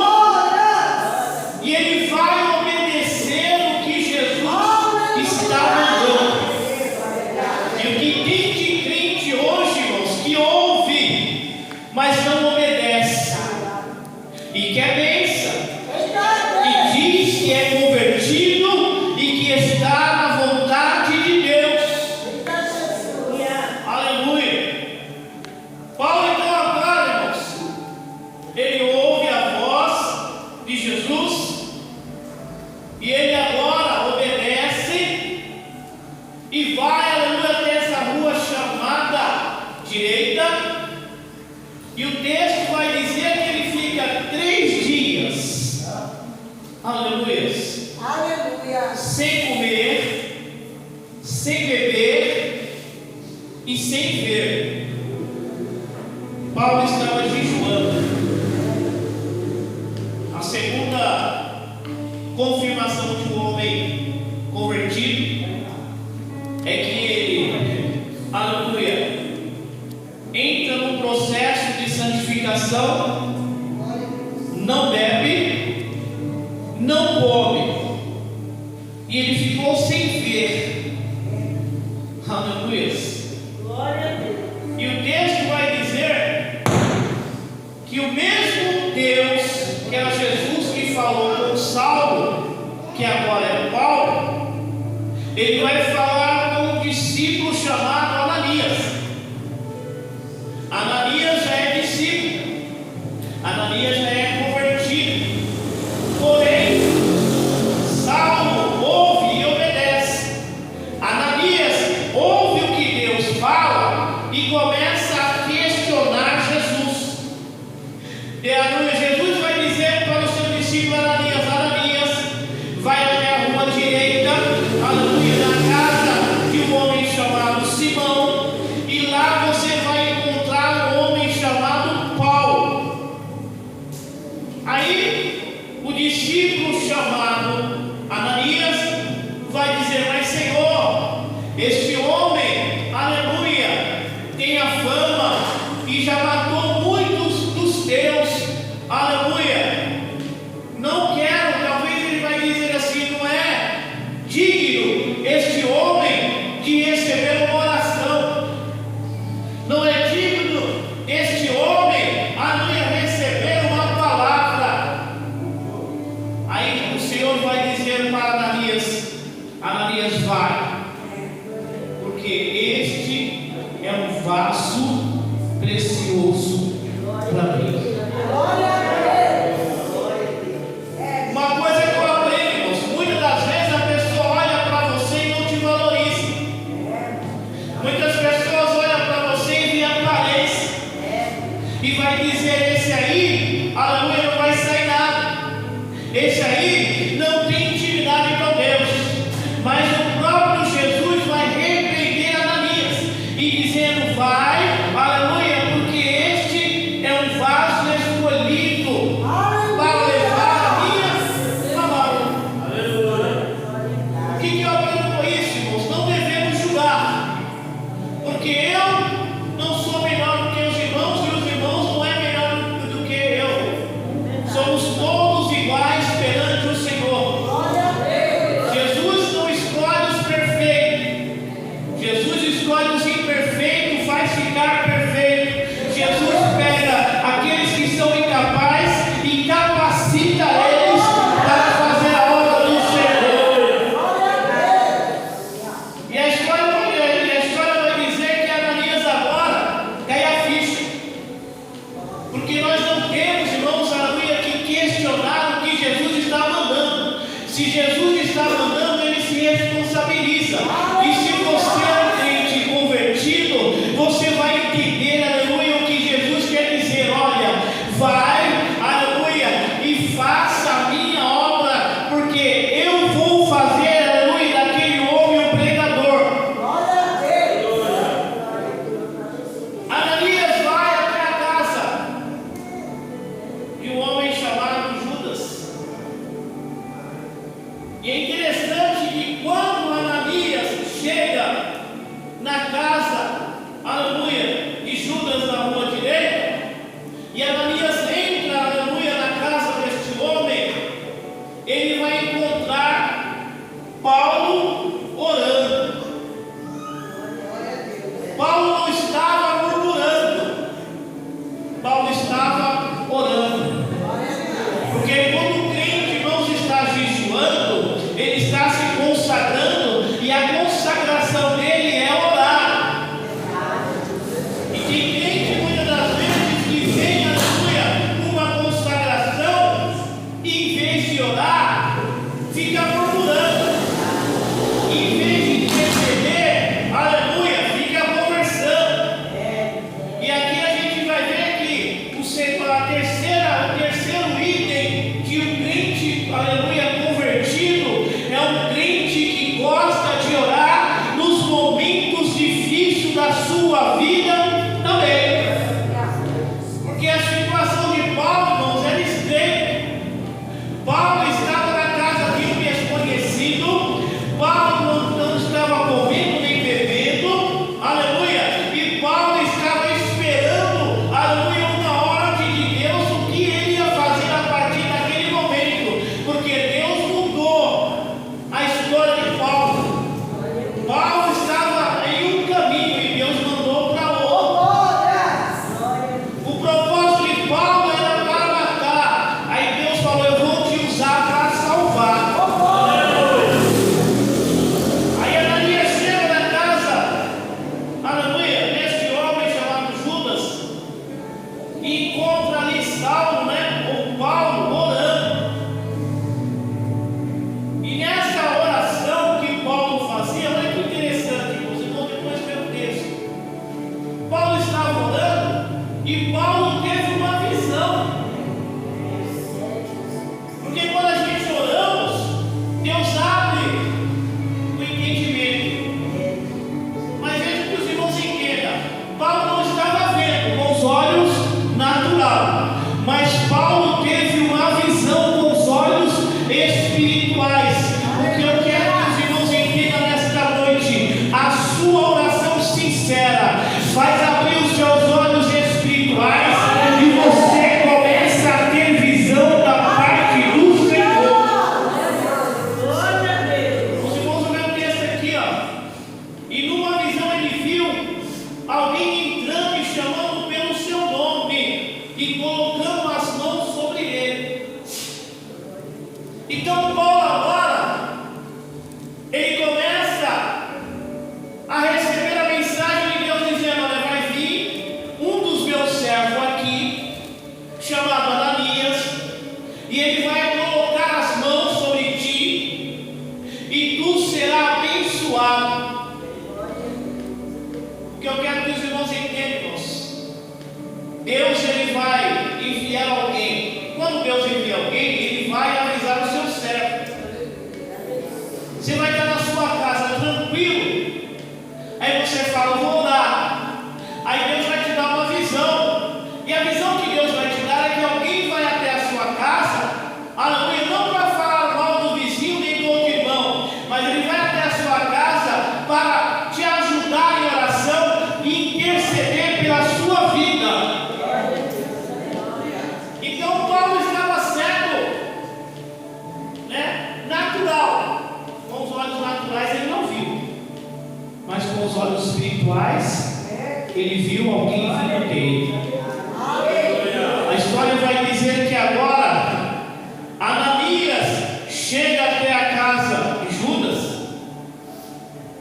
e ele vai obedecer o que Jesus está mandando. E o que tem de crente hoje, irmãos, que ouve, mas não obedece, e quer bênção, e diz que é convertido e que está na vontade de Deus. Aleluia. Paulo então agora, irmãos, ele ouve a voz de Jesus e ele agora obedece e vai, aleluia, até essa rua chamada Direita. E o texto vai dizer que ele fica 3 dias, aleluia, sem comer, sem beber e sem ver. Paulo estava jejuando. A segunda confirmação de um homem convertido é que ele, aleluia, entra num processo de santificação, não bebe, não come, e ele ficou sem ver. Aleluia. E o texto vai dizer que o mesmo Deus, que era Jesus que falou com Saulo, que agora é Paulo, ele vai falar com um discípulo chamado Ananias. Ananias já é discípulo, Ananias já é convertido, porém Saulo ouve e obedece. Ananias ouve o que Deus fala e começa a questionar Jesus. Jesus vai dizer para o seu discípulo Ananias: Ananias, vai até a rua direita, aleluia, na casa de um homem chamado Simão, e lá você vai encontrar um homem chamado Paulo. Aí o discípulo chamado Ananias vai dizer: mas Senhor, este homem, aleluia, tem a fama e já matou muitos dos teus, aleluia, não quero. Talvez ele vai dizer assim: não é digno este homem de receber uma oração, não é digno este homem, aleluia, receber uma palavra. Aí o Senhor vai dizer para Ananias: Ananias, vai, porque este é um vaso precioso para mim. Uma coisa que eu aprendi, irmãos, muitas das vezes a pessoa olha para você e não te valoriza. Muitas pessoas olham para você e veem a aparência e vai dizer: esse aí, aleluia, não vai sair nada, esse aí não tem intimidade com Deus. Mas o próprio Jesus vai repreender Ananias e dizendo: vai, aleluia, porque este é um vaso escolhido para levar a minha palavra. O que eu aprendo com isso, irmãos? Não devemos julgar, porque eu não sou melhor do que os irmãos e os irmãos não é melhor do que eu. Somos todos iguais perante o Senhor. Jesus não escolhe os perfeitos, Jesus escolhe os imperfeitos, faz ficar perfeito. Jesus pega aqueles que são incapazes e capacita eles para fazer a obra do Senhor. E a história vai dizer que Ananias agora cai a ficha, porque nós não temos, irmãos, aleluia, que questionar o que Jesus está mandando. Se Jesus está mandando, ele se responsabiliza. E se você é um crente convertido, você vai entender, aleluia, o que Jesus quer dizer. Olha, vai, aleluia, e faça a minha obra, porque eu vou fazer, aleluia, daquele homem um pregador. Ananias vai até a casa de um homem chamado Judas. E é interessante que quando Ananias chega na casa, aleluia, de Judas na rua direita, e Ananias entra, aleluia, na casa deste homem, ele vai encontrar Paulo orando. Paulo não estava murmurando, Paulo estava orando. Porque quando o crente, irmãos, está jejuando, ele está se consagrando, e a consagração dele é orar. E tem crente muitas das vezes que vem, aleluia, uma consagração, e em vez de orar, fica murmurando. Em vez de Deus ele vai enviar alguém. Quando Deus envia alguém, ele vai avisar o seu servo. Você vai estar na sua casa tranquilo. Aí você fala, vou orar. Aí Deus vai te dar uma visão. E a visão que Deus vai te dar é que alguém vai até a sua casa, aleluia, não para falar mal do vizinho nem do outro irmão, mas ele vai até a sua casa para te ajudar em oração e interceder pela sua vida. Então Paulo estava cego, né? Natural. Com os olhos naturais ele não viu, mas com os olhos espirituais ele viu alguém vindo dele. A história vai dizer que agora Ananias chega até a casa de Judas,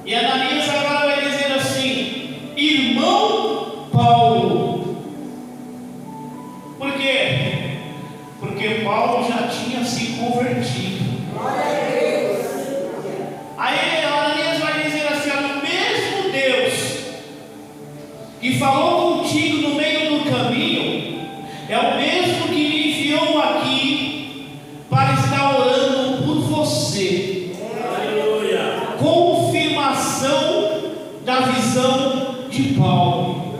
e Ananias agora vai dizer assim: irmão Paulo. Por quê? Porque Paulo já tinha se convertido. Aí Ananias vai dizer assim: o mesmo Deus que falou contigo no meio do caminho é o mesmo que me enviou aqui para estar orando por você. Aleluia. Confirmação da visão de Paulo.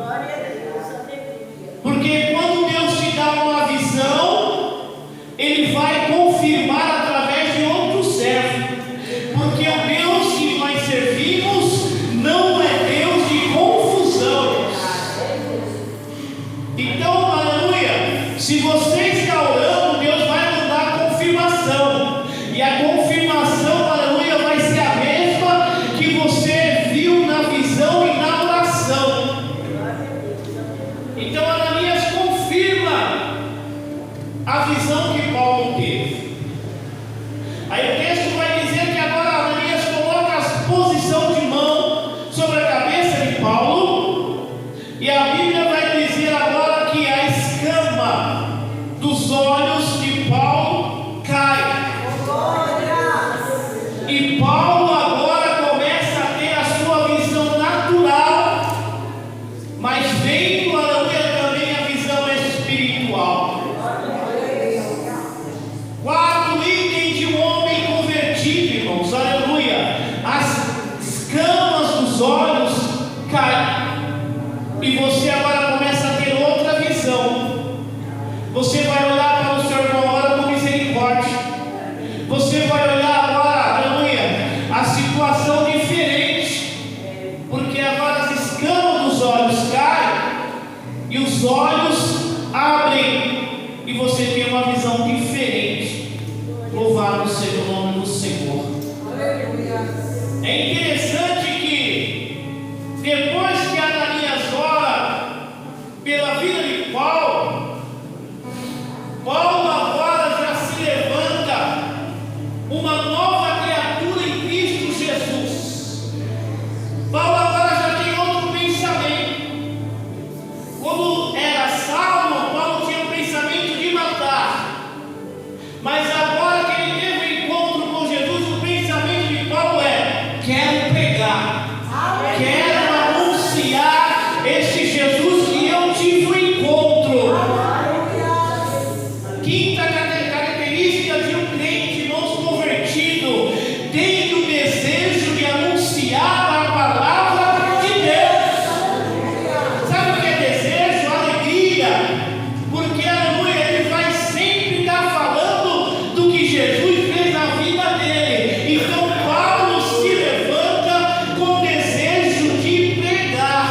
Porque quando Deus te dá uma visão, Ele vai confirmar através de outro servo. Porque o Deus que nós servimos não é Deus de confusão. Então, aleluia, se você está orando, Deus vai mandar a confirmação. E a confirmação, aleluia, vai ser a mesma que você viu na visão e na oração. Então Ananias confirma a visão que Paulo teve. Aí o texto vai dizer que agora Ananias coloca a posição de mão sobre a cabeça de Paulo, e a Bíblia vai dizer agora que a escama dos olhos de Paulo cai. E Paulo agora começa a ter a sua visão natural, mas vem também a visão espiritual. Quarto item de um homem convertido, irmãos, aleluia. As escamas dos olhos caem. E você agora começa a ter outra visão. Você vai olhar para o seu irmão agora com misericórdia. Você vai olhar agora, aleluia, a situação diferente. Porque agora as escamas dos olhos caem e os olhos abrem, e você tem uma visão diferente. Louvado seja o nome do Senhor. É interessante que depois que Ananias ora pela vida de Paulo, Paulo agora já se levanta uma nova criatura em Cristo Jesus. Paulo agora já tem outro pensamento. Quando era Saulo, Paulo tinha o pensamento de matar. Mas agora que ele teve um encontro com Jesus, o pensamento de Paulo é: quero pregar, quero anunciar este Jesus que eu tive um encontro. Quinta característica de um crente, irmãos, convertido: tem o desejo de anunciar a palavra de Deus. Sabe o que é desejo? Alegria. Porque, aleluia, ele vai sempre estar falando do que Jesus fez na vida dele. Então Paulo se levanta com desejo de pregar.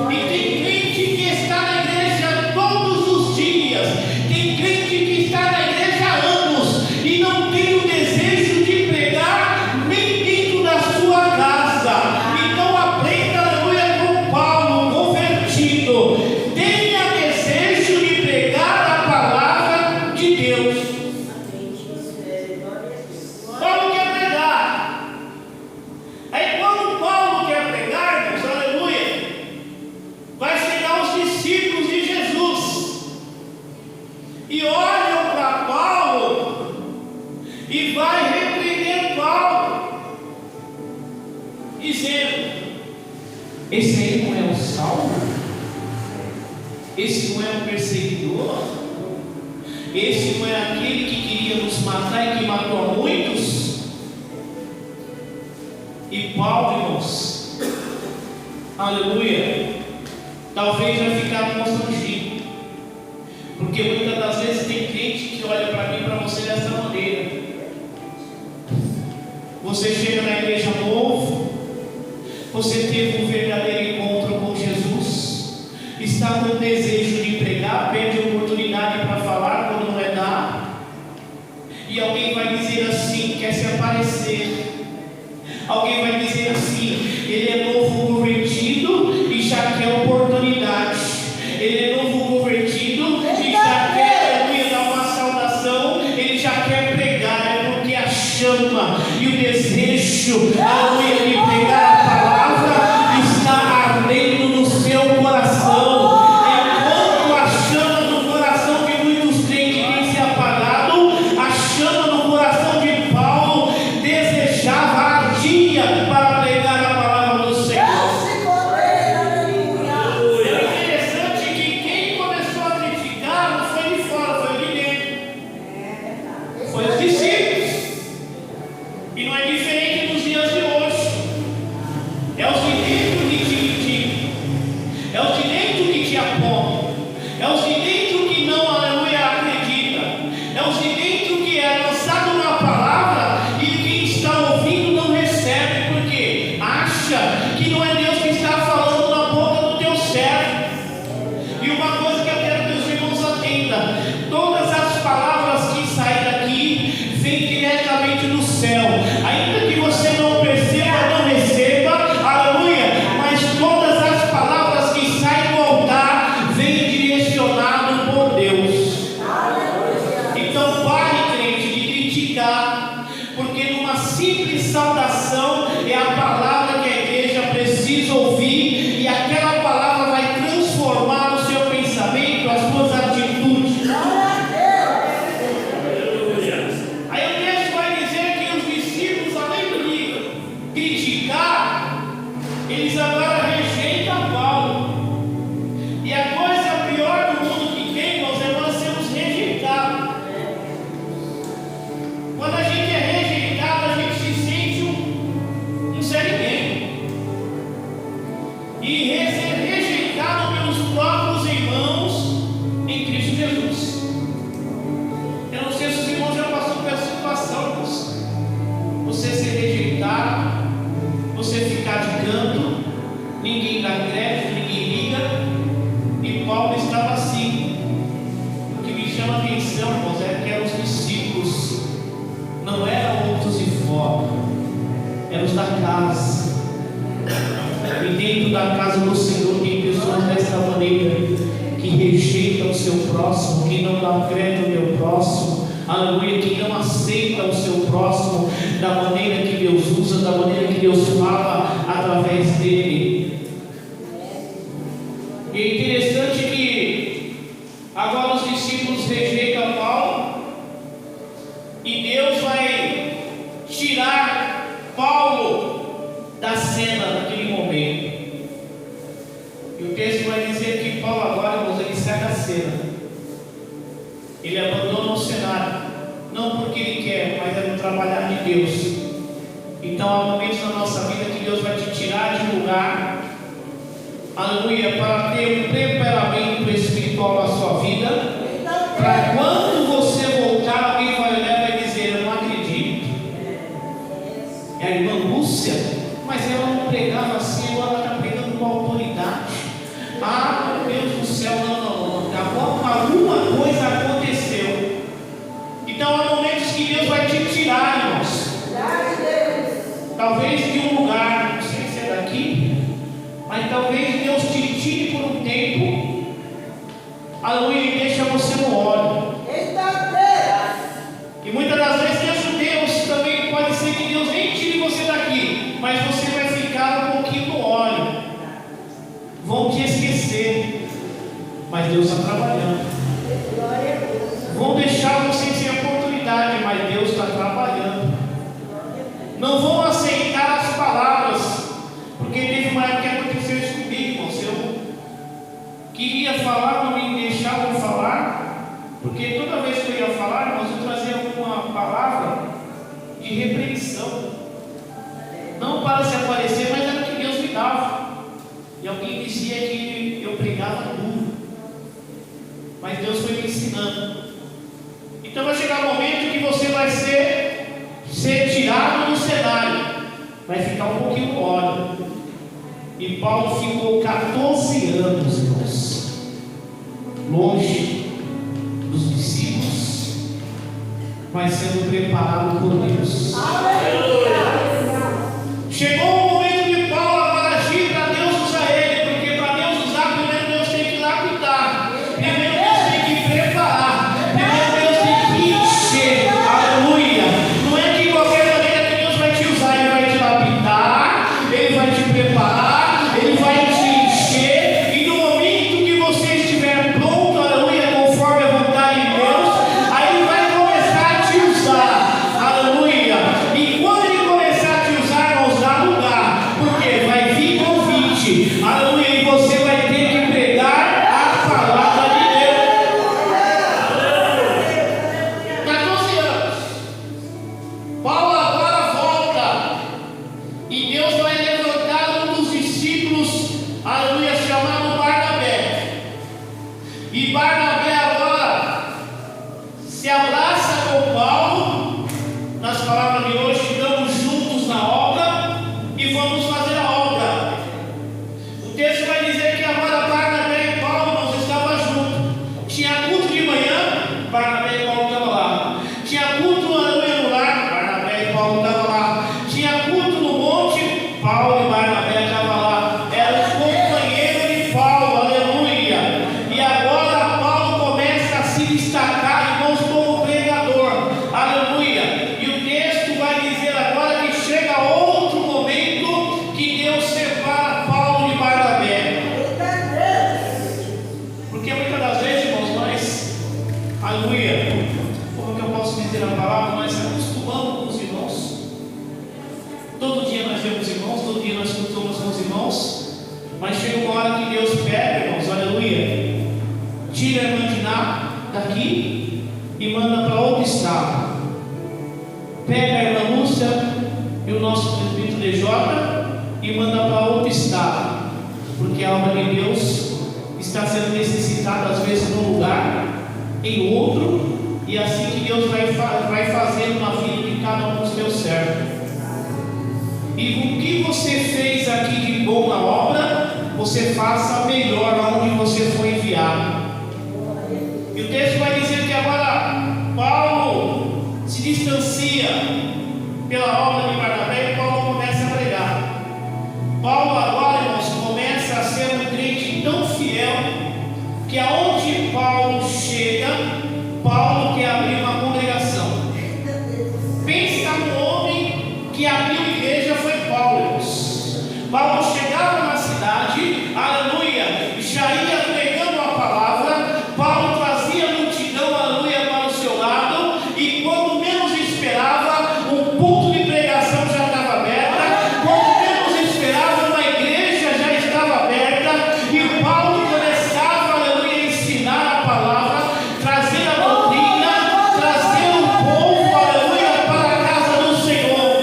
E tem crente que está na igreja todos os dias, tem crente que está na igreja há anos e não tem o desejo de pregar nem dentro da sua casa. Então aprenda, aleluia, com Paulo, convertido: tenha desejo de pregar a palavra de Deus. Paulo quer pregar. Aí quando Paulo quer pregar, irmãos, aleluia, vai chegar os discípulos de Jesus e olham para Paulo e vai repreender Paulo, dizendo: esse aí não é o Saulo? Esse não é um perseguidor? Esse não é aquele que queria nos matar e que matou a muitos? E Paulo, irmãos, aleluia, talvez vai ficar constrangido, porque muitas das vezes tem crente que olha para mim e para você dessa maneira. Você chega na igreja novo, você teve um verdadeiro encontro com Jesus, está com desejo de pregar, perde a oportunidade para falar quando não é dar, e alguém vai dizer assim, quer se aparecer. Alguém vai dizer assim, ele é novo convertido e já quer oportunidade. Ele é novo convertido e já quer, aleluia, dar uma saudação. Ele já quer pregar, é porque a chama e o desejo, aleluia, de pregar a palavra está ardendo no seu coração. Enquanto a chama no coração de muitos crentes tem se apagado, a chama no coração de Paulo desejava para pregar a palavra do Senhor. É interessante que quem começou a criticar não foi de fora, foi de dentro. Foi os discípulos. E não é diferente nos dias de hoje. É os de dentro que te criticam. É os de dentro que te apontam. É os de dentro que não, aleluia, acredita. É os de dentro que é lançado na palavra e quem está ouvindo não recebe, porque acha que não é Deus que está falando na boca do teu servo. E uma coisa que eu quero que os irmãos atendam: todas as palavras que saem daqui vêm diretamente do céu, ainda que você não perceba, não receba, aleluia, mas todas as palavras que saem do altar vêm direcionado por Deus. Então pare, crente, de criticar, porque numa simples saudação é a palavra que a igreja precisa ouvir, e aquela palavra vai transformar o seu pensamento, as suas atitudes. Aí o texto vai dizer que os discípulos, além de criticar, eles agora rejeitam Paulo. E a coisa pior do mundo que tem, irmãos, é nós sermos rejeitados. Quando a gente é rejeitado, a gente se sente um ser ninguém. E ser rejeitado pelos próprios irmãos em Cristo Jesus. Eu não sei se os irmãos já passaram por essa situação, irmãos. Você ser rejeitado, você ficar de canto, ninguém dá crédito, ninguém liga. E Paulo estava assim. O que me chama a atenção, irmãos, é que eram os discípulos, não eram outros de fora, eram os da casa. E dentro da casa do Senhor tem pessoas dessa maneira, que rejeitam o seu próximo, que não dá crédito ao meu próximo, aleluia, que não aceita o seu próximo da maneira que Deus usa, da maneira que Deus fala através dele. E é interessante que agora os discípulos rejeitam Paulo, e Deus vai tirar Paulo da cena naquele momento. E o texto vai dizer que Paulo agora, irmãos, ele sai da cena, ele abandona o cenário, não porque ele quer, mas é no trabalhar de Deus. Então há momentos na nossa vida que Deus vai te tirar de lugar, aleluia, para ter um temperamento espiritual na sua vida, para quando você voltar, alguém vai olhar e vai dizer: eu não acredito, é a irmã Lúcia, mas ela não pregava assim, agora ela está pregando com autoridade. Ah, meu Deus do céu, não, alguma coisa aconteceu. Então há momentos que Deus vai te tirar, irmãos, talvez de um lugar, não sei se é daqui, mas talvez Deus te tire por um tempo, aleluia, e deixa você no óleo. E muitas das vezes Deus também pode ser que Deus nem tire você daqui, mas você vai ficar um pouquinho no óleo, vão te esquecer, mas Deus está trabalhando. Vão deixar você sem oportunidade, mas Deus está trabalhando. Não vão aceitar as palavras, porque teve uma época que aconteceu isso comigo, irmãos. Eu queria falar alguém dizia que eu pregava duro, mas Deus foi me ensinando. Então vai chegar um momento que você vai ser tirado do cenário, vai ficar um pouquinho fora. E Paulo ficou 14 anos, irmãos, longe dos discípulos, mas sendo preparado por Deus. Chegou o momento de Paulo agora agir para Deus usar ele, porque para Deus usar, primeiro Deus tem que lapidar, primeiro Deus tem que preparar, primeiro Deus tem que encher, aleluia. Não é que qualquer maneira que Deus vai te usar, Ele vai te lapidar, Ele vai te preparar, Ele vai te encher, e no momento que você estiver pronto, aleluia, conforme a vontade de Deus, aí Ele vai começar a te usar, aleluia. E quando Ele começar a te usar, irmãos, dá lugar, porque vai vir convite, aleluia, e você vai ter que pregar a palavra de Deus. 14 anos. Paulo agora volta, e Deus vai levantar um dos discípulos, aleluia, chamado Barnabé. E Barnabé agora se abraça com Paulo, nas palavras de hoje, estamos juntos na obra e vamos fazer a obra. O texto vai dizer que agora Barnabé e Paulo, irmãos, estavam juntos. Tinha culto de manhã, Barnabé e Paulo estavam lá. Tinha culto no lar, Barnabé e Paulo estavam lá. Tinha culto no monte, Paulo e Barnabé estavam lá. Eram os companheiros de Paulo, aleluia. E agora Paulo começa a se destacar, irmãos, como pregador, aleluia. E o texto vai dizer agora que chega outro momento que Deus separa Paulo de Barnabé. Porque muitas das vezes, irmãos, nós, aleluia, como que eu posso dizer a palavra, nós se acostumamos com os irmãos. Todo dia nós vemos irmãos, todo dia nós escutamos com os irmãos, mas chega uma hora que Deus pega, irmãos, aleluia, tira a irmã Diná daqui e manda para outro estado. Pega a irmã Lúcia e o nosso presbítero DJ e manda para outro estado, porque a obra de Deus está sendo necessitada às vezes num lugar, em outro, e assim que Deus vai fazendo na vida de cada um dos seus servos. E o que você fez aqui de bom na obra, você faça melhor aonde você foi enviado. E o texto vai dizer que agora Paulo se distancia pela obra de Barnabé e Paulo começa a pregar. Paulo agora, irmãos, começa a ser um crente tão fiel que aonde Paulo chega, Paulo quer abrir uma congregação. Pensa no homem que abriu igreja, foi Paulo, irmãos. Paulo chegava na cidade, aleluia, já ia pregando a palavra. Paulo trazia a multidão, aleluia, para o seu lado, e quando menos esperava, um ponto de pregação já estava aberta. Quando menos esperava, uma igreja já estava aberta, e Paulo começava, aleluia, a ensinar a palavra, trazer a doutrina, trazer o povo, aleluia, para a casa do Senhor.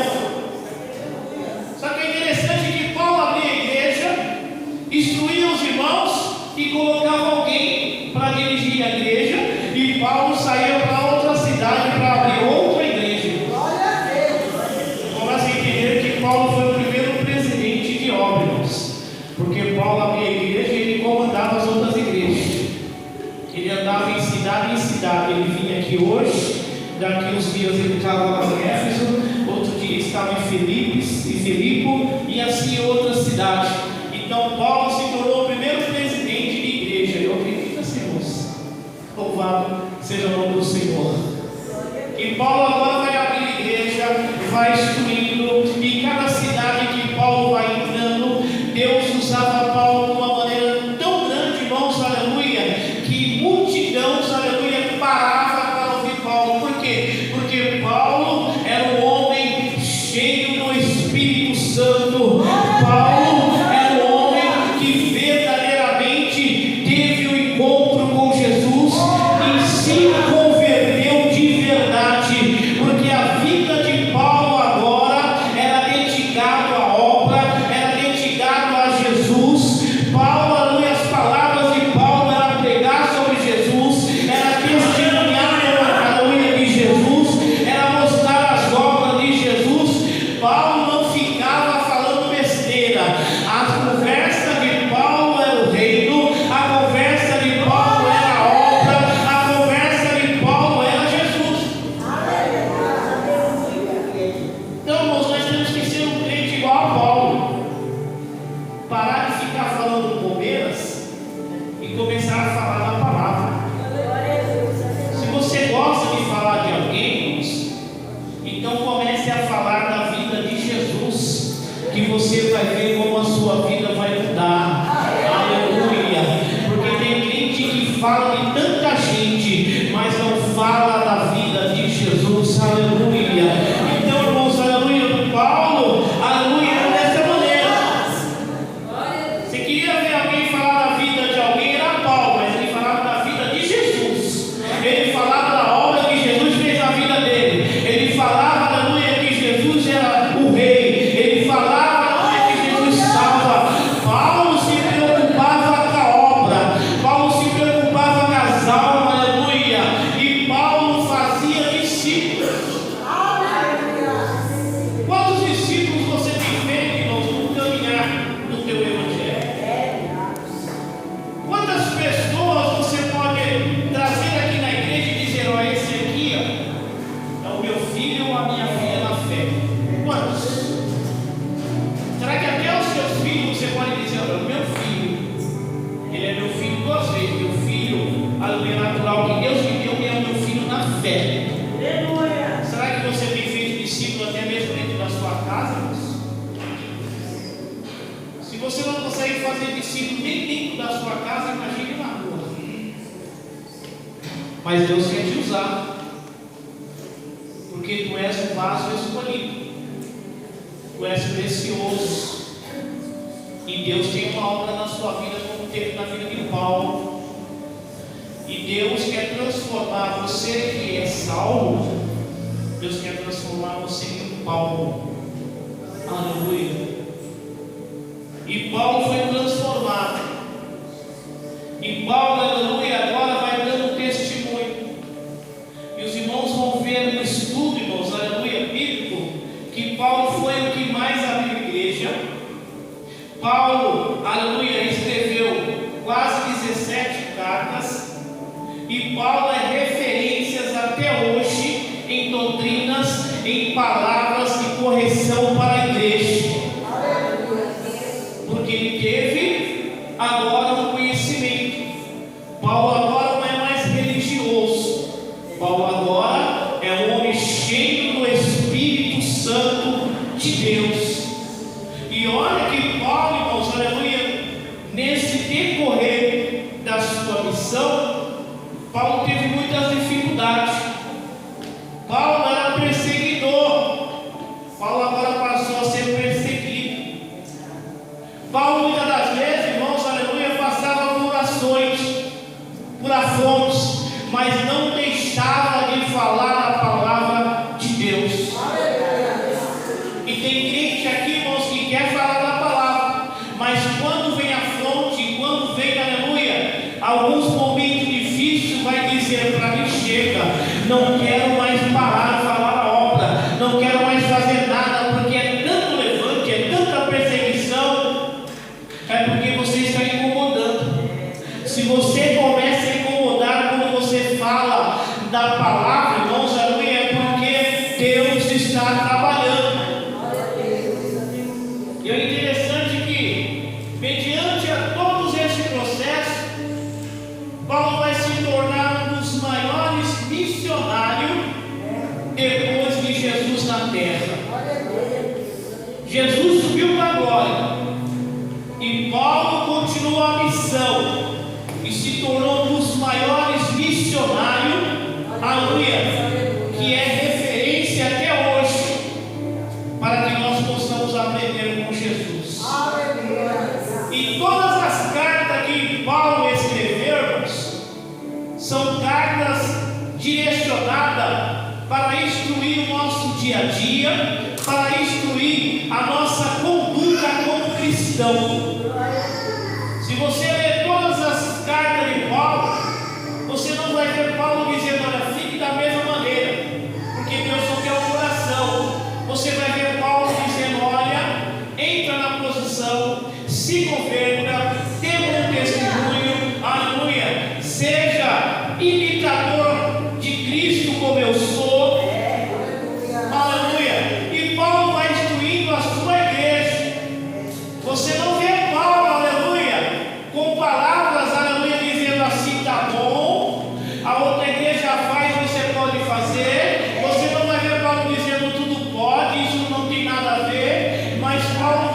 Só que é interessante que Paulo abria a igreja, instruía os irmãos e colocava alguém para dirigir a igreja, e Paulo saía para outra cidade para abrir outra igreja. Vamos entender que Paulo foi o primeiro presidente de obra, irmãos, porque Paulo abria a igreja e ele comandava as outras igrejas. Ele andava em cidade, ele vinha aqui hoje, daqui uns dias ele estava lá em Éfeso, outro dia estava em Filipe, e assim em outras cidades. Então Paulo se tornou o primeiro presidente de igreja. Eu acredito assim, irmãos. Louvado seja o nome do Senhor. E Paulo agora vai abrir igreja, vai instruindo, e cada cidade que Paulo vai entrando, Deus usava Paulo de uma maneira tão grande, irmãos, aleluia, que multidões, aleluia, parava para ouvir Paulo. Por quê? Porque Paulo era um homem cheio do Espírito Santo. Paulo era um homem que verdadeiramente teve o encontro com Jesus e se converteu de verdade, porque a vida de Paulo agora era dedicada à obra, era dedicado a Jesus. que você vai ver como a sua vida vai mudar. Aleluia. Porque tem gente que fala de tanta gente, mas não fala da vida de Jesus. Aleluia. Então, irmãos, aleluia. Paulo, aleluia, era dessa maneira. Você queria ver alguém falar da vida de alguém, era Paulo, mas ele falava da vida de Jesus. Ele falava da obra que Jesus fez na vida dele. Ele falava, aleluia, que Jesus era o rei. Ele falava, aleluia, que Jesus salva. Paulo se preocupava com a obra. Paulo se preocupava com as almas, aleluia. E Paulo fazia discípulos. Quantos discípulos você tem feito, irmãos, no caminhar do teu evangelho? Quantas pessoas você pode trazer aqui na igreja e dizer: ó, esse aqui, ó, é o meu filho ou a minha filha na fé? Quantos? Será que até os seus filhos você pode dizer: ó, o meu filho, ele é meu filho duas vezes, meu filho, aleluia, natural que Deus me deu, e é o meu filho na fé? Será que você tem feito discípulo até mesmo dentro da sua casa? Se você não consegue fazer discípulo nem dentro da sua casa, imagine na rua. Mas Deus quer te usar, porque tu és um vaso escolhido, tu és precioso, e Deus tem uma obra na sua vida, como teve na vida de Paulo. E Deus quer transformar você que é salvo. Deus quer transformar você em um Paulo. Aleluia. E Paulo foi transformado. E Paulo, aleluia, agora vai dando testemunho. E os irmãos vão ver no estudo, irmãos, aleluia, bíblico, que Paulo foi o que mais abriu a igreja. Paulo, aleluia, escreveu quase 17 cartas. E Paulo é referências até hoje em doutrinas, em palavras de correção para a igreja. Porque ele teve agora um conhecimento. Paulo agora não é mais religioso. Paulo agora é um homem cheio do Espírito Santo de Deus. E olha que Paulo, irmãos, aleluia, nesse decorrer da sua missão, Paulo teve muitas dificuldades. Paulo era perseguidor. Paulo agora passou a ser perseguido. Paulo muitas das vezes, irmãos, aleluia, passava por ações, por afrontos, mas não deixava de falar a palavra de Deus. E tem crente aqui, irmãos, que quer falar da palavra, mas quando vem afronte, quando vem, aleluia, alguns momentos difíceis, vai dizer para mim: chega, não quero mais parar de falar a obra, não quero mais fazer nada, porque é tanto levante, é tanta perseguição. É porque você está incomodando. Se você começa a incomodar quando você fala da palavra, irmãos, aleluia, é porque Deus está trabalhando. E é interessante que, mediante a todos esse processo, Paulo vai se tornar um dos maiores missionários depois de Jesus na terra. Jesus subiu para a glória e Paulo continuou a missão e se tornou um dos maiores missionários, aleluia, que é referência até hoje, para que nós possamos aprender com Jesus. E todas as cartas que Paulo escreveu, irmãos, são cartas direcionadas para instruir o nosso dia a dia, para instruir a nossa conduta como cristão. Se você ler todas as cartas de Paulo, você não vai ver Paulo dizendo: olha, fique da mesma maneira, porque Deus só quer o coração. Você vai ver Paulo dizendo: olha, entra na posição, se converta, dê um testemunho, aleluia, seja imitador de Cristo como eu sou, aleluia. E Paulo vai instruindo a sua igreja. Você não vê Paulo, aleluia, com palavras, aleluia, dizendo assim: tá bom, a outra igreja faz, você pode fazer. Você não vai ver Paulo dizendo: tudo pode, isso não tem nada a ver. Mas Paulo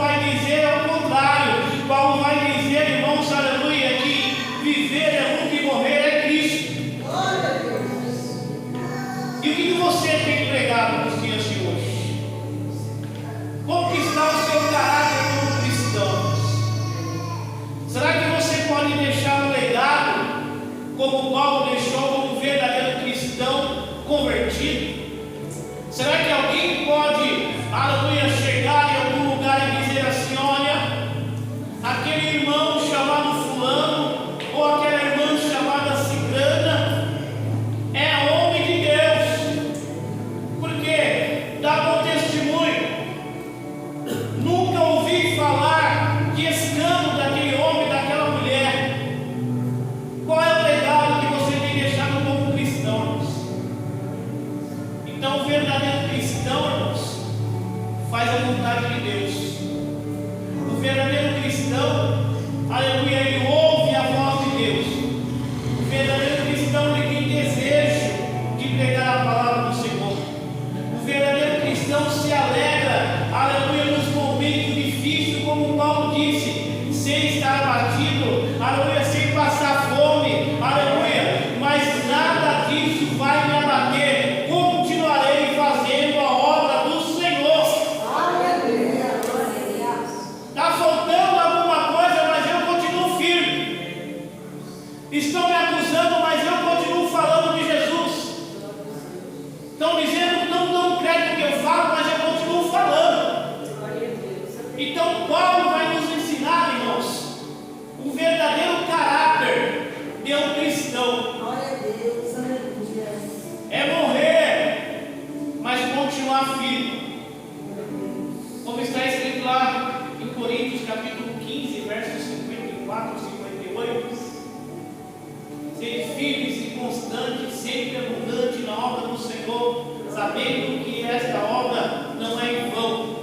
escândalo daquele homem, daquela mulher. Qual é o legado que você tem deixado como cristão, irmãos? Então, o verdadeiro cristão, irmãos, faz a vontade de Deus. O verdadeiro cristão, aleluia, ele ouve a voz de Deus. O verdadeiro cristão, ele tem desejo de pregar a palavra do Senhor. O verdadeiro cristão se alegra, aleluia, nos momentos difíceis, como Paulo disse, sem estar abatido, aleluia, sem passar fome, aleluia, mas nada disso vai me abater. Continuarei fazendo a obra do Senhor. Está faltando alguma coisa, mas eu continuo firme. Estão me acusando, mas eu continuo falando de Jesus. Estão dizendo, não dão crédito que eu falo, mas eu continuo falando. Então Paulo vai nos ensinar, irmãos, o verdadeiro caráter de um cristão. É morrer, mas continuar firme. Como está escrito lá em Coríntios capítulo 15, versos 54 e 58. Sede firmes e constantes, sempre abundante na obra do Senhor, sabendo que esta obra não é em vão.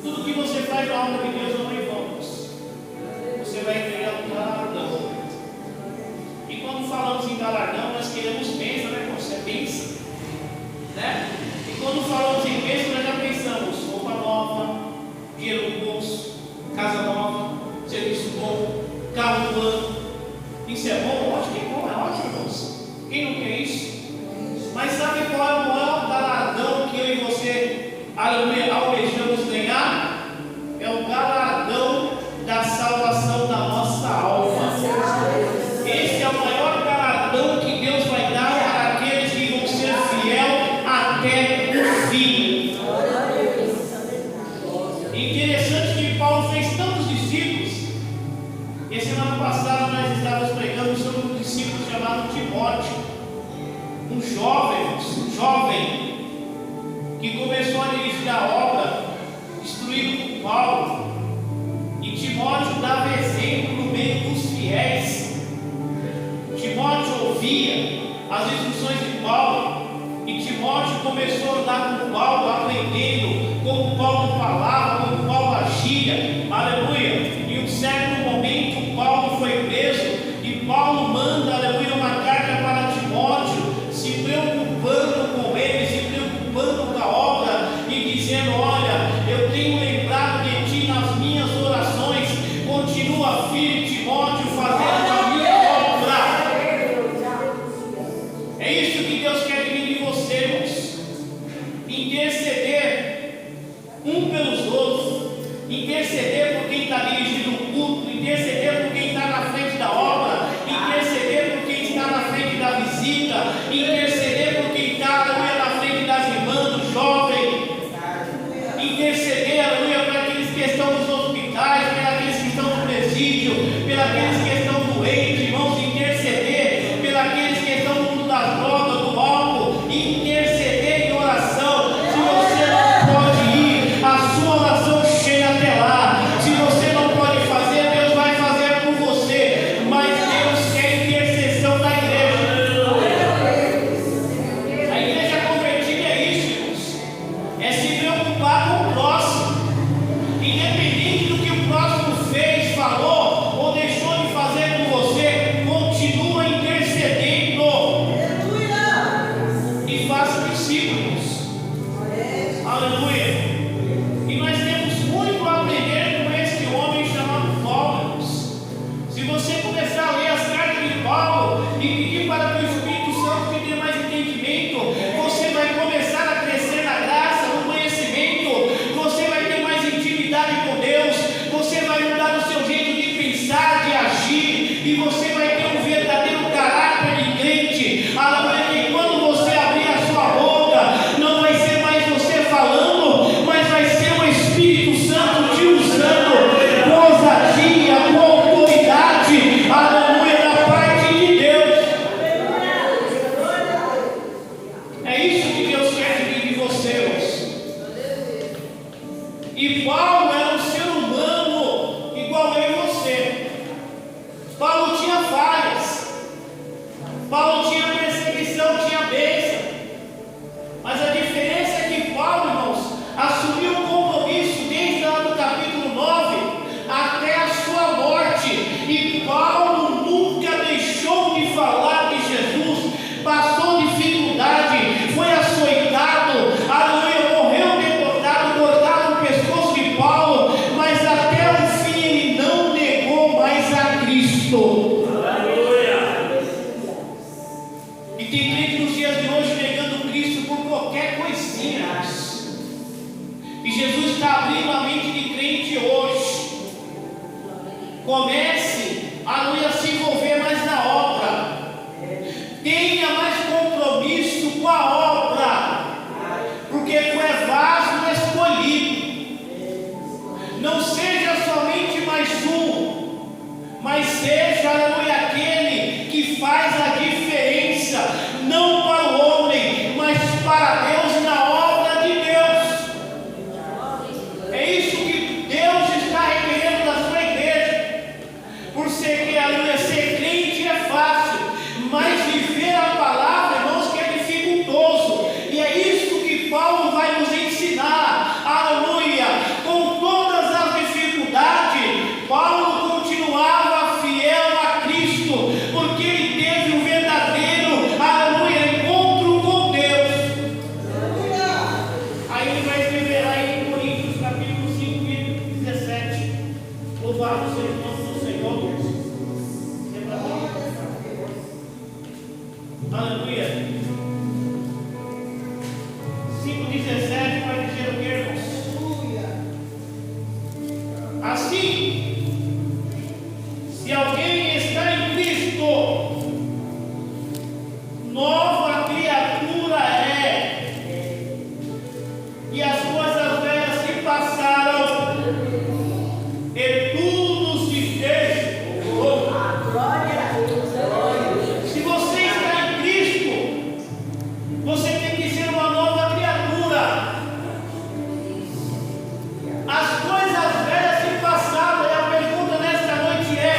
Tudo que você faz na obra de Deus não é em vão, irmãos. Você vai entregar um galardão. E quando falamos em galardão, nós queremos bênção, né, irmãos? É bênção, né? E quando falamos em bênção, nós já pensamos roupa nova, dinheiro no bolso, casa nova, serviço bom, carro do ano. Isso é bom? Lógico que é bom, é ótimo, irmãos. Quem não quer isso? Mas sabe qual é o maior galardão que eu e você, aleluia, almejamos ganhar? É o galardão da salvação da nossa alma. Esse é o maior galardão que Deus vai dar para aqueles que vão ser fiel até o fim. Interessante que Paulo fez tantos discípulos. E semana passada nós estávamos pregando sobre um discípulo chamado Timóteo, um jovem que começou a dirigir a obra, instruído por Paulo. E Timóteo dava exemplo no meio dos fiéis. Timóteo ouvia as instruções de Paulo, e Timóteo começou a andar com Paulo, aprendendo como Paulo falava, como Paulo agia, aleluia. Em um certo momento Paulo foi preso, e Paulo manda, aleluia, uma carta para Timóteo, se preocupando com ele, se preocupando com a obra, e dizendo: olha, eu tenho lembrado de ti nas minhas orações, continua firme, Timóteo, fazendo a minha obra. É isso que Deus quer de mim e de você, irmãos. Interceder um pelos outros, interceder por quem está dirigindo o culto, interceder por quem está na frente da obra, interceder por quem está na frente da visita, interceder por quem está, aleluia, na frente das irmãs, do jovem, interceder, aleluia, por aqueles que estão nos hospitais, por aqueles que estão no presídio, por aqueles que estão doentes, irmãos, interceder por aqueles que estão no mundo das drogas, do álcool, interceder em oração. Se você não pode ir, a sua oração chega até lá. Se você não pode fazer, Deus vai fazer por você. Mas Deus quer intercessão da igreja. A igreja convertida é isso, irmãos. É se preocupar com o próximo. Independente do que o próximo fez, falou ou deixou de fazer com você, continua intercedendo. E faça discípulos. Aleluia. E nós temos muito a aprender com este homem chamado Paulo, irmãos. Se você começar a ler as cartas de Paulo e pedir para que o Espírito Santo te dê mais entendimento, você vai começar a crescer na graça, no conhecimento, você vai ter mais intimidade com Deus, você vai mudar o seu jeito de pensar, de agir, e você vai ter um verdadeiro caráter de crente. Aleluia. E quando você abrir a sua boca, não vai ser mais você falando, mas vai ser o Espírito Santo te usando com ousadia, com autoridade, aleluia, da parte de Deus. É isso que Deus quer de mim e de você, irmãos. E Paulo era um ser humano Louvado seja o nome do Senhor. Aleluia. 5:17 vai dizer o que, irmãos? Assim, se alguém está em Cristo, nova criatura é, e as coisas velhas se passaram, e tudo se fez novo. Se você está em Cristo, você tem que ser uma nova criatura. As coisas velhas se passaram, e a pergunta nesta noite é: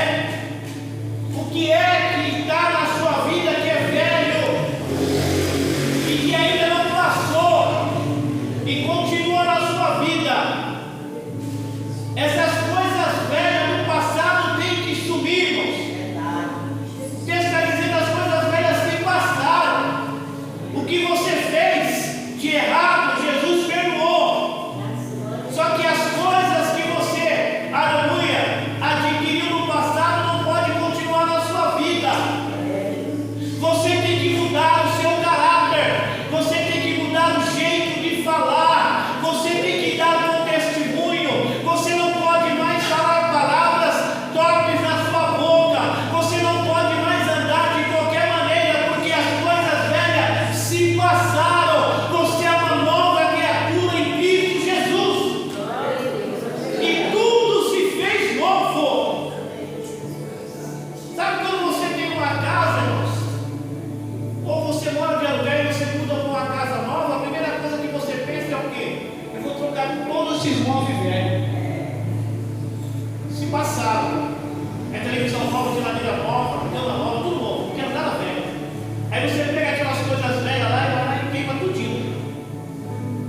o que é que está na sua vida que é velho e que ainda não passou e continua na sua vida? Essas coisas velhas do passado têm que sumir, irmãos. Você está dizendo as coisas velhas se passaram. O que você fez de errado, Jesus perdoou. Só que as coisas que você, aleluia, adquiriu no passado não pode continuar na sua vida. Você tem que mudar o seu caráter. Você tem que mudar o jeito de falar. Você tem que dar um testemunho. Você não pode mais falar palavras torpes na sua boca. Você não pode mais andar de qualquer maneira, porque as coisas velhas se passaram. Você é uma nova criatura em Cristo Jesus. E tudo se fez novo. Sabe quando você tem uma casa, irmãos? Ou você mora de aluguel e você muda para uma casa nova, a primeira coisa que você pensa é o quê? Eu vou trocar todos esses móveis velhos. Se passaram. É televisão nova, geladeira nova, cama nova, tudo novo, não quero nada velho. Aí você pega aquelas coisas velhas lá e vai lá e queima tudinho.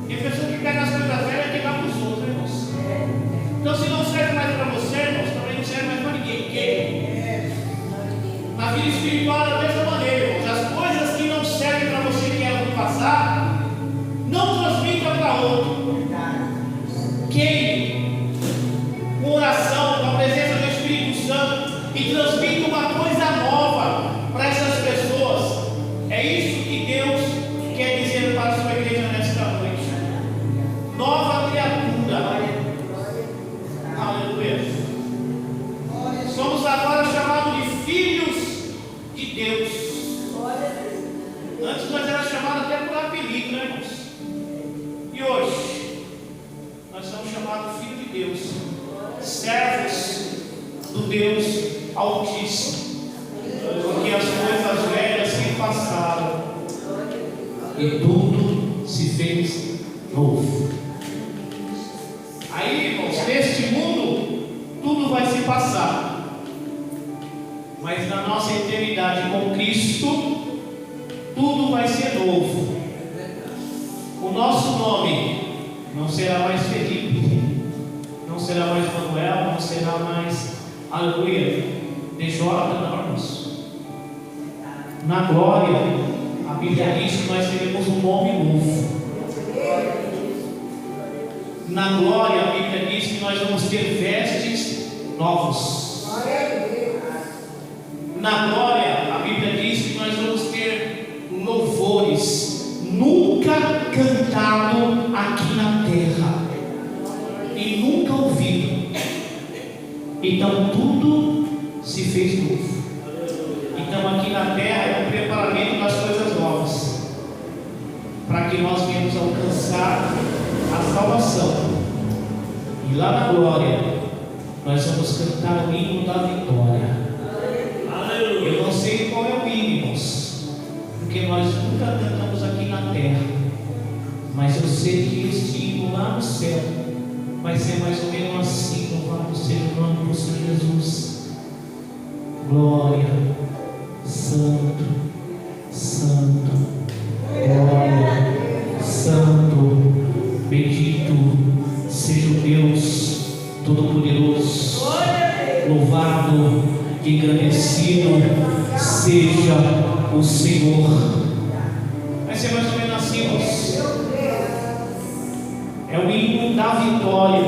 E a pessoa que pega as coisas velhas é queimar para os outros, irmãos. Então, se não serve mais para você, irmãos, também não serve mais para ninguém. Na vida espiritual é da mesma maneira, irmãos. As coisas que não servem para você, que eram do passado, não transmita para outro. Queime com oração, com a presença do Espírito Santo, e transmita uma coisa nova para essas pessoas. É isso que Deus quer dizer para a sua igreja nesta noite. Nova criatura. Aleluia. Somos agora chamados de filhos de Deus. Antes nós éramos chamados até por apelido, né, irmãos? E hoje nós somos chamados filhos de Deus, servos do Deus Altíssimo, porque as coisas velhas se passaram e tudo se fez novo. Aí, irmãos, neste mundo tudo vai se passar, mas na nossa eternidade com Cristo tudo vai ser novo. O nosso nome não será mais Felipe, não será mais Manuel, não será mais, aleluia, DJ, não, irmãos. Na glória, a Bíblia diz que nós teremos um nome novo. Na glória, a Bíblia diz que nós vamos ter vestes novos. Na glória, a Bíblia diz que nós vamos ter louvores nunca cantado aqui na terra e nunca ouvido. Então tudo se fez novo. Então aqui na terra é o preparamento das coisas novas, para que nós venhamos alcançar a salvação. E lá na glória nós vamos cantar o hino da vitória. Eu não sei qual é o hino, irmãos, porque nós nunca cantamos aqui na terra, mas eu sei que este hino lá no céu vai ser mais ou menos assim: louvado seja o nome do Senhor Jesus. Glória, santo, santo, glória, santo, bendito seja o Deus Todo-Poderoso, louvado e engrandecido seja o Senhor. Vai ser mais ou menos assim, irmãos. É o hino da vitória.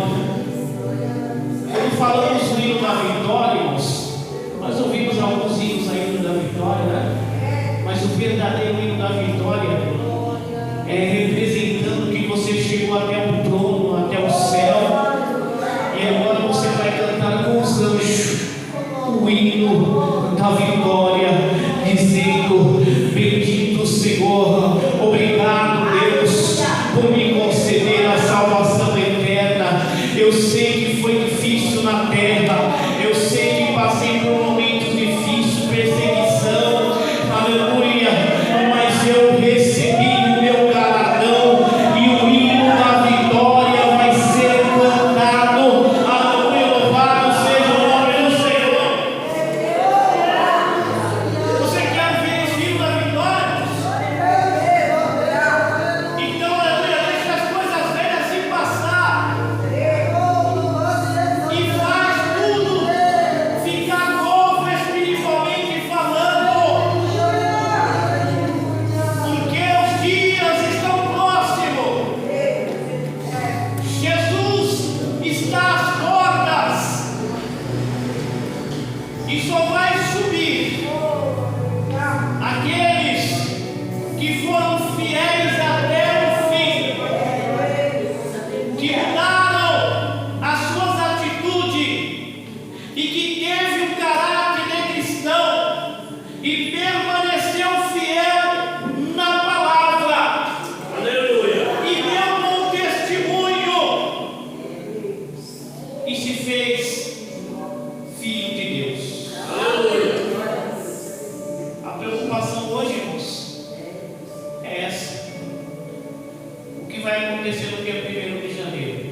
Quando falamos do hino da sei que foi difícil na terra, eu sei que passei por momentos difíceis, perseguição, aleluia, mas eu recebi o meu galardão e o hino da vitória vai ser cantado, aleluia, louvado seja o nome do Senhor. Você quer ver esse hino da vitória? Então, aleluia, deixa as coisas velhas se passar e faz tudo ficar novo espiritualmente falando, porque os dias estão próximos. Jesus está às portas e só vai subir aqueles que foram fiéis até o fim, que mudaram as suas atitudes e que teve o caráter de cristão e permaneceu fiel na palavra. Aleluia! E deu bom testemunho e se fez filho de Deus. Aleluia! A preocupação hoje, irmãos, é essa. O que vai acontecer no dia 1º de janeiro?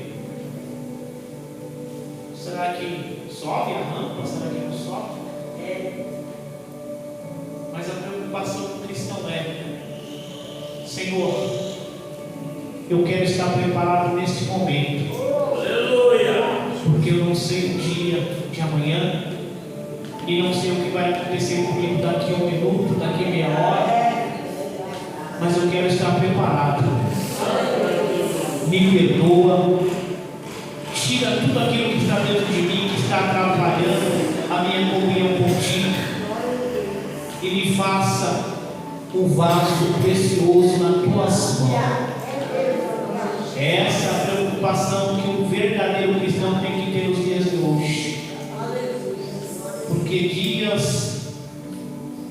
Será que sobe a rampa? Será que não sobe? Mas a preocupação do cristão é: Senhor, eu quero estar preparado neste momento. Aleluia! Porque eu não sei o dia de amanhã e não sei o que vai acontecer comigo daqui a 1 minuto, daqui a meia hora. Mas eu quero estar preparado. Me perdoa. Tira tudo aquilo que está dentro de mim, que está atrapalhando a minha comunhão contigo. E me faça um vaso precioso nas tuas mãos. Essa é a preocupação que um verdadeiro cristão tem que ter nos dias de hoje. Porque dias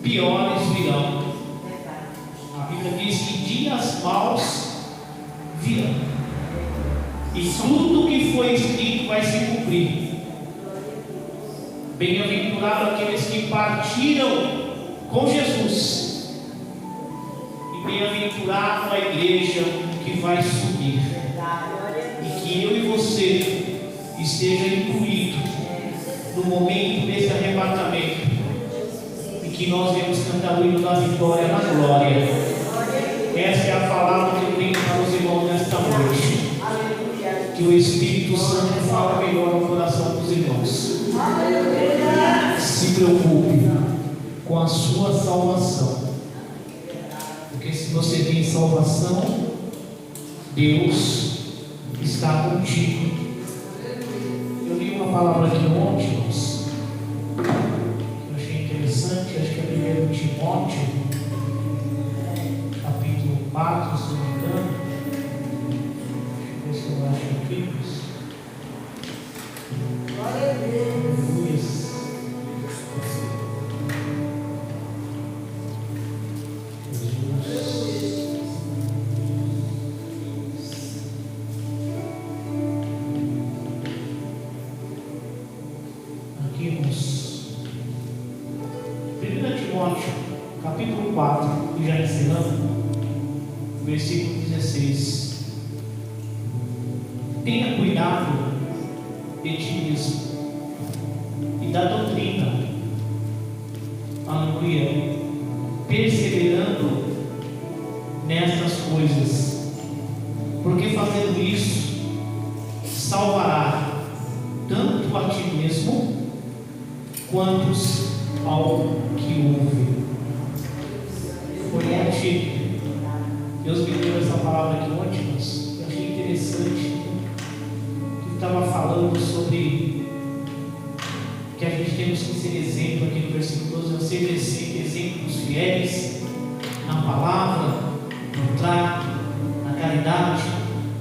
piores virão. A Bíblia diz que dias maus virão. E tudo que foi escrito vai se cumprir. Bem-aventurado aqueles que partiram com Jesus. E bem-aventurado a igreja que vai subir. E que eu e você esteja incluído no momento desse arrebatamento. E que nós vamos cantar o hino da vitória na glória. Essa é a palavra que eu tenho para os irmãos nesta noite. Que o Espírito Santo fala melhor no coração dos irmãos. Se preocupe com a sua salvação. Porque se você tem salvação, Deus está contigo. Eu li uma palavra aqui ontem, irmãos, que eu achei interessante. Acho que é 1 Timóteo, capítulo 4, se não me engano. Deixa eu ver se eu acho aqui. Glória a Deus. Isso. Aqui, irmãos. 1 Timóteo, capítulo 4, e já ensinando, versículo 16. Tenha cuidado de ti mesmo e da doutrina, aleluia, perseverando nestas coisas, porque fazendo isso salvará tanto a ti mesmo quantos ao que ouve. Foi ontem, Deus me deu essa palavra aqui ontem, mas eu achei interessante. Estava falando sobre que a gente temos que ser exemplo aqui no versículo 12, ser exemplos fiéis na palavra, no trato, na caridade,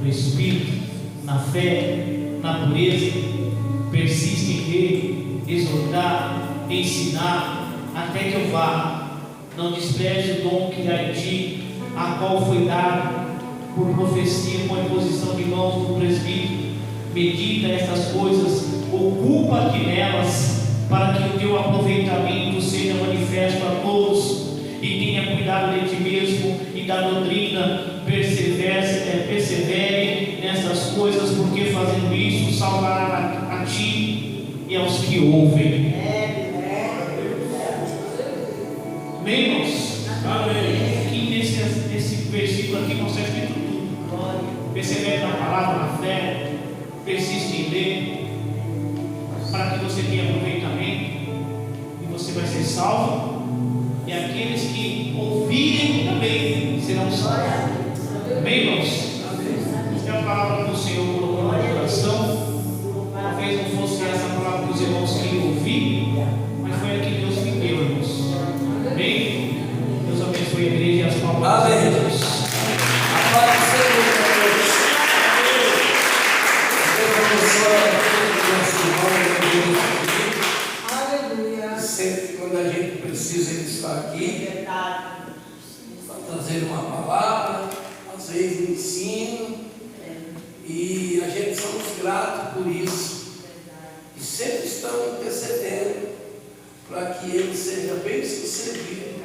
no espírito, na fé, na pureza. Persiste em ver, exortar, ensinar, até que eu vá. Não despreze o dom que há em ti, a qual foi dado por profecia com a imposição de mãos do presbítero. medita essas coisas, ocupa-te nelas, para que o teu aproveitamento seja manifesto a todos, e tenha cuidado de ti mesmo e da doutrina, persevere nessas coisas, porque fazendo isso salvará a ti e aos que ouvem. Amém, irmãos? Amém. Aqui nesse versículo aqui nós está escrito tudo. Persevere na palavra, na fé, persiste em ler, para que você tenha aproveitamento e você vai ser salvo. E aqueles que ouvirem também serão salvos. Amém, irmãos? Esta é a palavra que o Senhor colocou no meu coração. Talvez não fosse essa palavra que os irmãos queriam ouvir, mas foi a que Deus me deu, irmãos. Amém? Deus abençoe a igreja e as palmas de Deus. A paz do Senhor, Deus abençoe a todos os nossos irmãos. Aleluia. Sempre quando a gente precisa de estar aqui, trazer uma palavra, às vezes um ensino, e a gente somos gratos por isso. E sempre estamos intercedendo para que ele seja bem sucedido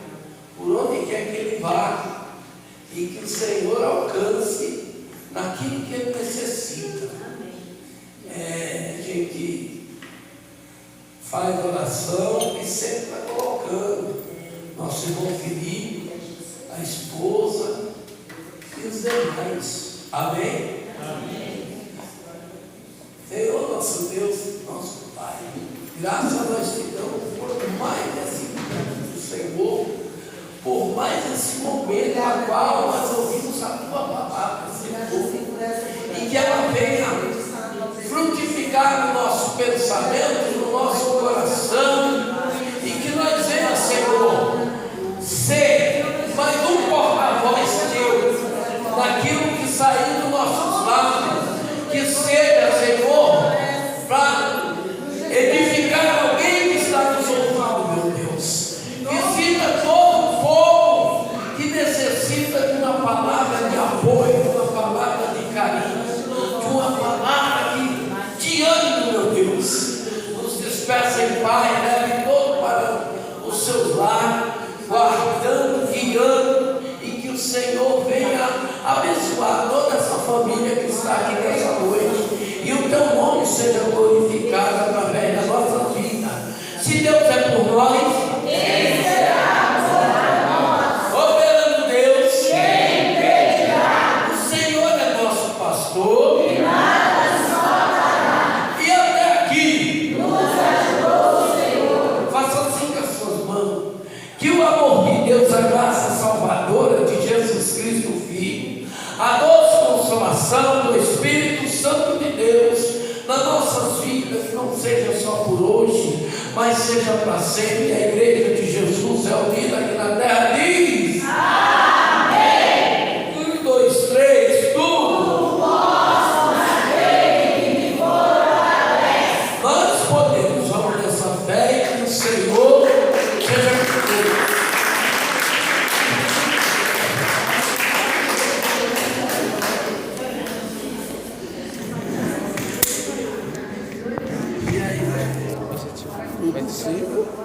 por onde quer que ele vá, e que o Senhor alcance naquilo que ele necessita. A gente faz oração e sempre está colocando nosso irmão Felipe, a esposa e os demais. Amém? Amém. Senhor nosso Deus, nosso Pai, graças a nós te damos por mais esse momento do Senhor, por mais esse momento na qual nós ouvimos a tua palavra, Senhor, e que ela venha frutificar no nosso pensamento, no nosso coração, e que nós venhamos, Senhor, ser mais um porta-voz teu, daquilo que sair dos nossos lábios, que seja, Senhor, para edificar alguém que está nos ouvindo, meu Deus. Visita todo o povo que necessita de uma palavra de apoio, de uma palavra de carinho, de uma palavra de ânimo, meu Deus. Nos despeça em paz, leve todo para os seus lares, guardando, guiando, e que o Senhor venha abençoar toda essa família que está aqui nessa noite, e o teu nome seja glorificado através da nossa vida. Se Deus é por nós, quem será contra nós? Operando Deus, quem impedirá? O Senhor é nosso pastor, e nada nos faltará. E até aqui nos ajudou o Senhor. Faça assim com as suas mãos, que o amor de Deus, a graça salvadora de Jesus Cristo, o Filho, a doce consolação do Espírito Santo de Deus nas nossas vidas, não seja só por hoje, mas seja para sempre. A igreja de Jesus é unida aqui na terra, diz amém. 1, 2, 3, tudo posso naquele que me fortalece. Nós podemos, vamos nessa fé, e que o Senhor seja conosco. Participa.